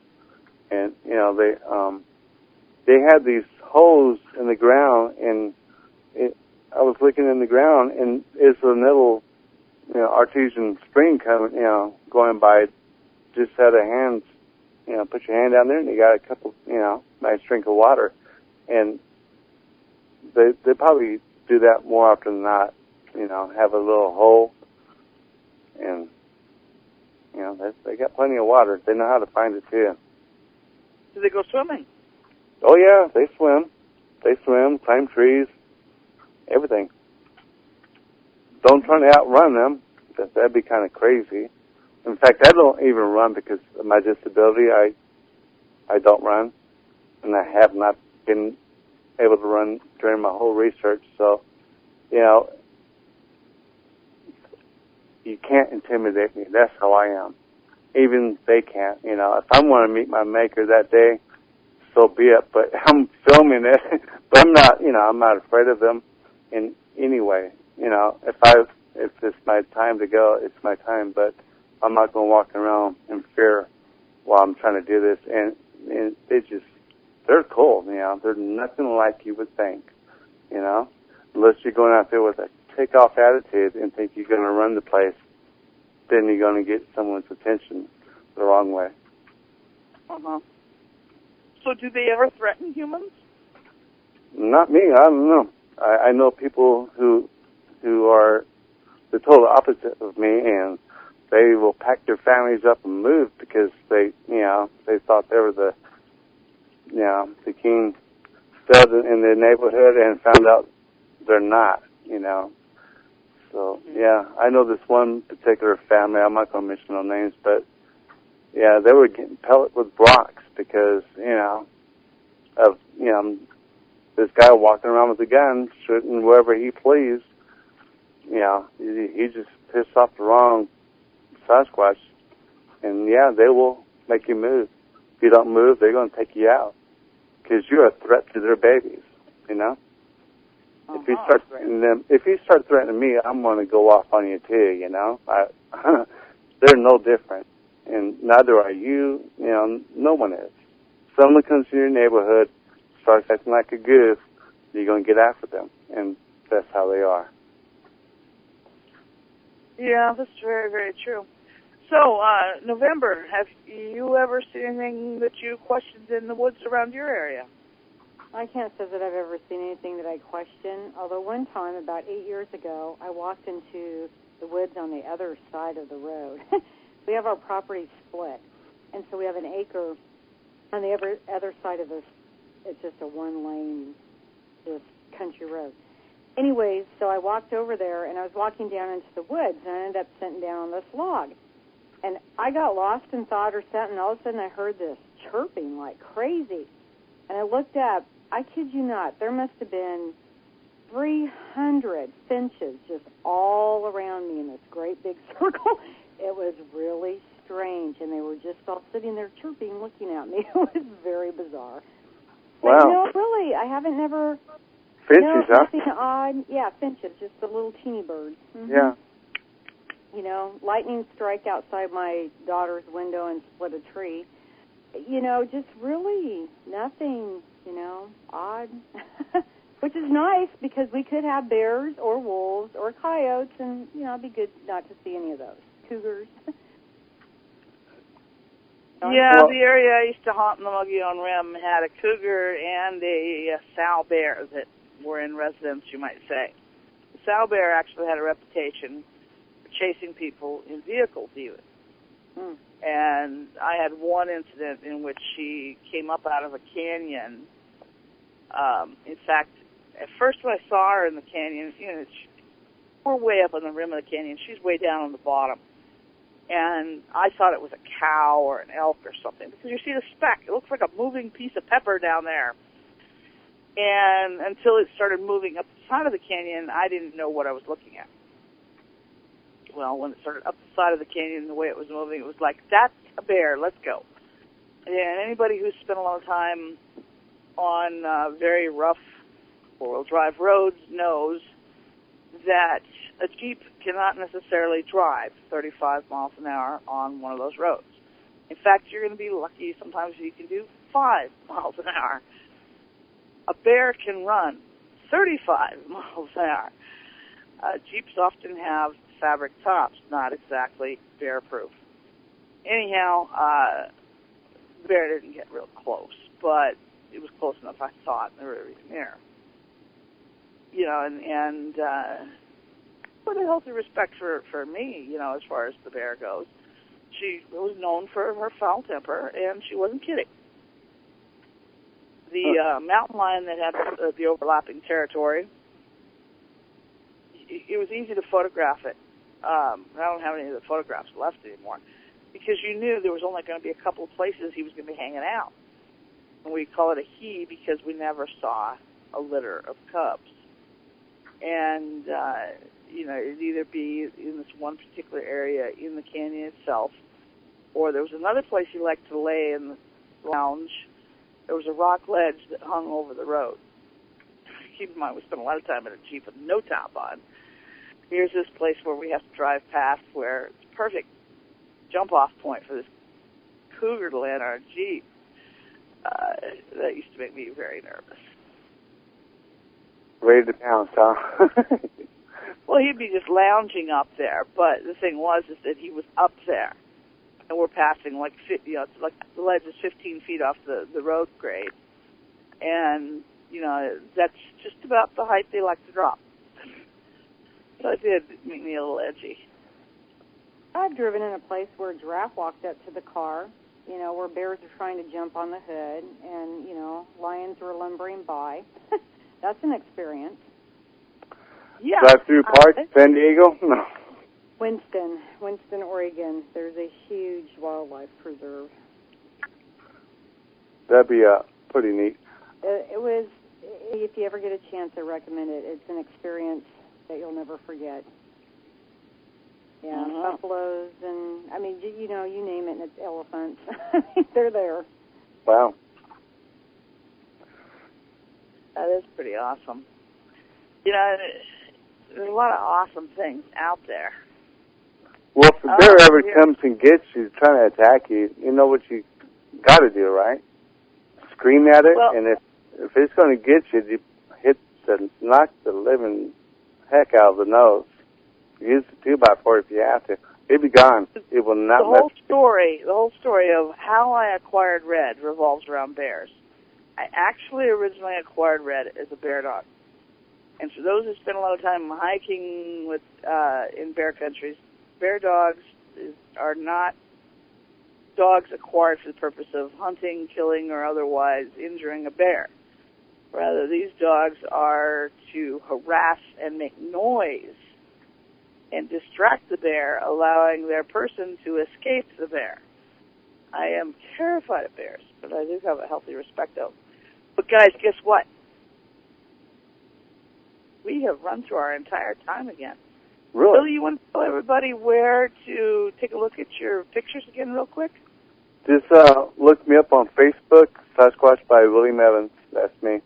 And, they had these holes in the ground, and I was looking in the ground, and it's a little, artesian spring coming, going by. Just had a hand, put your hand down there, and you got a couple, nice drink of water. And they probably do that more often than not, have a little hole, and, they got plenty of water. They know how to find it, too. Do they go swimming? Oh, yeah, they swim. They swim, climb trees, everything. Don't try to outrun them. That'd be kind of crazy. In fact, I don't even run because of my disability. I don't run, and I have not been able to run during my whole research. So, you can't intimidate me. That's how I am. Even they can't. If I want to meet my maker that day, so be it. But I'm filming it. But I'm not. I'm not afraid of them in any way. If it's my time to go, it's my time. But I'm not going to walk around in fear while I'm trying to do this. And they're cool. They're nothing like you would think. Unless you're going out there with a take-off attitude and think you're going to run the place, then you're going to get someone's attention the wrong way. Uh-huh. So do they ever threaten humans? Not me. I don't know. I know people who are the total opposite of me, and they will pack their families up and move because they thought they were the king stud in the neighborhood and found out they're not, So, yeah, I know this one particular family. I'm not going to mention no names, but, yeah, they were getting pelted with rocks because, of this guy walking around with a gun, shooting wherever he pleased. He just pissed off the wrong Sasquatch. And, yeah, they will make you move. If you don't move, they're going to take you out because you're a threat to their babies, If you start threatening me, I'm going to go off on you too, They're no different. And neither are you, no one is. Someone comes to your neighborhood, starts acting like a goof, you're going to get after them. And that's how they are. Yeah, that's very, very true. So, November, have you ever seen anything that you questioned in the woods around your area? I can't say that I've ever seen anything that I question, although one time, about 8 years ago, I walked into the woods on the other side of the road. We have our property split, and so we have an acre on the other side of this. It's just a one-lane, just country road. Anyways, so I walked over there, and I was walking down into the woods, and I ended up sitting down on this log. And I got lost in thought or something, and all of a sudden I heard this chirping like crazy. And I looked up. I kid you not, there must have been 300 finches just all around me in this great big circle. It was really strange, and they were just all sitting there chirping, looking at me. It was very bizarre. Wow. But, really, I haven't never... Finches, huh? Nothing odd. Yeah, finches, just the little teeny birds. Mm-hmm. Yeah. Lightning strike outside my daughter's window and split a tree. Just really nothing, odd. Which is nice because we could have bears or wolves or coyotes, and, it'd be good not to see any of those. Cougars. Yeah, the area I used to haunt in the Mogollon Rim had a cougar and a sow bear that were in residence, you might say. The sow bear actually had a reputation for chasing people in vehicles even. And I had one incident in which she came up out of a canyon. In fact, at first when I saw her in the canyon, we're way up on the rim of the canyon. She's way down on the bottom. And I thought it was a cow or an elk or something, because you see the speck. It looks like a moving piece of pepper down there. And until it started moving up the side of the canyon, I didn't know what I was looking at. Well, when it started up the side of the canyon, the way it was moving, it was like, that's a bear, let's go. And anybody who's spent a lot of time on very rough four-wheel drive roads knows that a Jeep cannot necessarily drive 35 miles an hour on one of those roads. In fact, you're going to be lucky sometimes you can do 5 miles an hour. A bear can run 35 miles an hour. Jeeps often have fabric tops, not exactly bear-proof. Anyhow, the bear didn't get real close, but it was close enough, I thought, in the rearview mirror. And with a healthy respect for me, as far as the bear goes, she was known for her foul temper, and she wasn't kidding. The mountain lion that had the overlapping territory, it was easy to photograph it. I don't have any of the photographs left anymore, because you knew there was only going to be a couple of places he was going to be hanging out. And we call it a he because we never saw a litter of cubs. And, it'd either be in this one particular area in the canyon itself, or there was another place he liked to lay in the lounge. There was a rock ledge that hung over the road. Keep in mind, we spent a lot of time in a Jeep with no top on. Here's this place where we have to drive past where it's a perfect jump-off point for this cougar to land our Jeep. That used to make me very nervous. Ready to pounce, huh? Well, he'd be just lounging up there, but the thing is that he was up there, and we're passing it's like the ledge is 15 feet off the road grade, and that's just about the height they like to drop. So it did make me a little edgy. I've driven in a place where a giraffe walked up to the car, where bears are trying to jump on the hood, and lions were lumbering by. That's an experience. Yeah. Drive-through park, San Diego? No. Winston, Oregon. There's a huge wildlife preserve. That'd be pretty neat. It was, if you ever get a chance, I recommend it. It's an experience that you'll never forget. Yeah, buffaloes and, you name it, and it's elephants. They're there. Wow. That is pretty awesome. There's a lot of awesome things out there. Well, if a bear ever comes and gets you, trying to attack you, you know what you got to do, right? Scream at it, and if it's going to get you, knock the living heck out of the nose. Use the 2x4 if you have to. It'll be gone. It will not. The whole story of how I acquired Red revolves around bears. I actually originally acquired Red as a bear dog. And for those who spend a lot of time hiking in bear countries, bear dogs are not dogs acquired for the purpose of hunting, killing, or otherwise injuring a bear. Rather, these dogs are to harass and make noise and distract the bear, allowing their person to escape the bear. I am terrified of bears, but I do have a healthy respect of them. But guys, guess what? We have run through our entire time again. Really? Billy, you want to tell everybody where to take a look at your pictures again real quick? Just look me up on Facebook, Sasquatch by William Evans. That's me.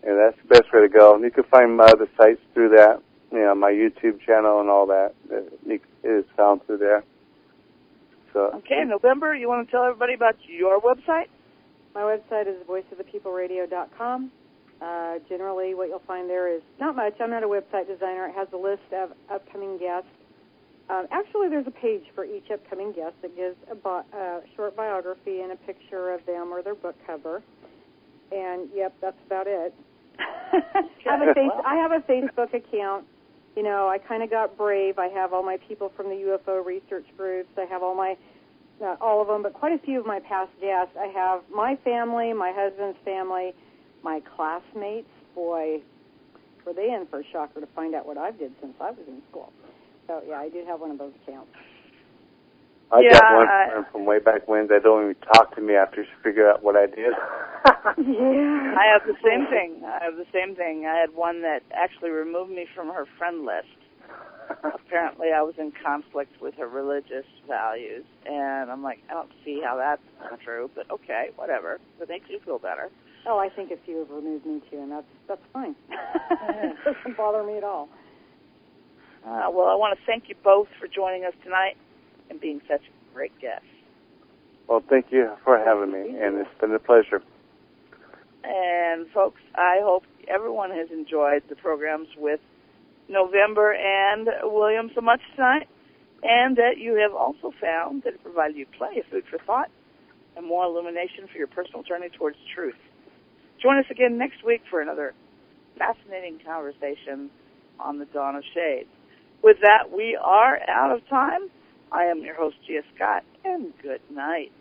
And that's the best way to go. And you can find my other sites through that. My YouTube channel and all that. It is found through there. So. Okay, November, you want to tell everybody about your website? My website is voiceofthepeopleradio.com. Generally, what you'll find there is not much. I'm not a website designer. It has a list of upcoming guests. Actually, there's a page for each upcoming guest that gives a short biography and a picture of them or their book cover. And, yep, that's about it. I have a Facebook account. You know, I kind of got brave. I have all my people from the UFO research groups. I have not all of them, but quite a few of my past guests. I have my family, my husband's family, my classmates. Boy, were they in for a shocker to find out what I did since I was in school. So, yeah, I do have one of those accounts. I got one friend from way back when that don't even talk to me after she figured out what I did. Yeah. I have the same thing. I had one that actually removed me from her friend list. Apparently I was in conflict with her religious values, and I'm like, I don't see how that's true, but okay, whatever. If it makes you feel better. Oh, I think a few have removed me too, and that's fine. It doesn't bother me at all. Well, I want to thank you both for joining us tonight and being such great guests. Well, thank you for having me, and it's been a pleasure. And, folks, I hope everyone has enjoyed the programs with November and William so much tonight, and that you have also found that it provided you plenty of food for thought and more illumination for your personal journey towards truth. Join us again next week for another fascinating conversation on the Dawn of Shade. With that, we are out of time. I am your host, Gia Scott, and good night.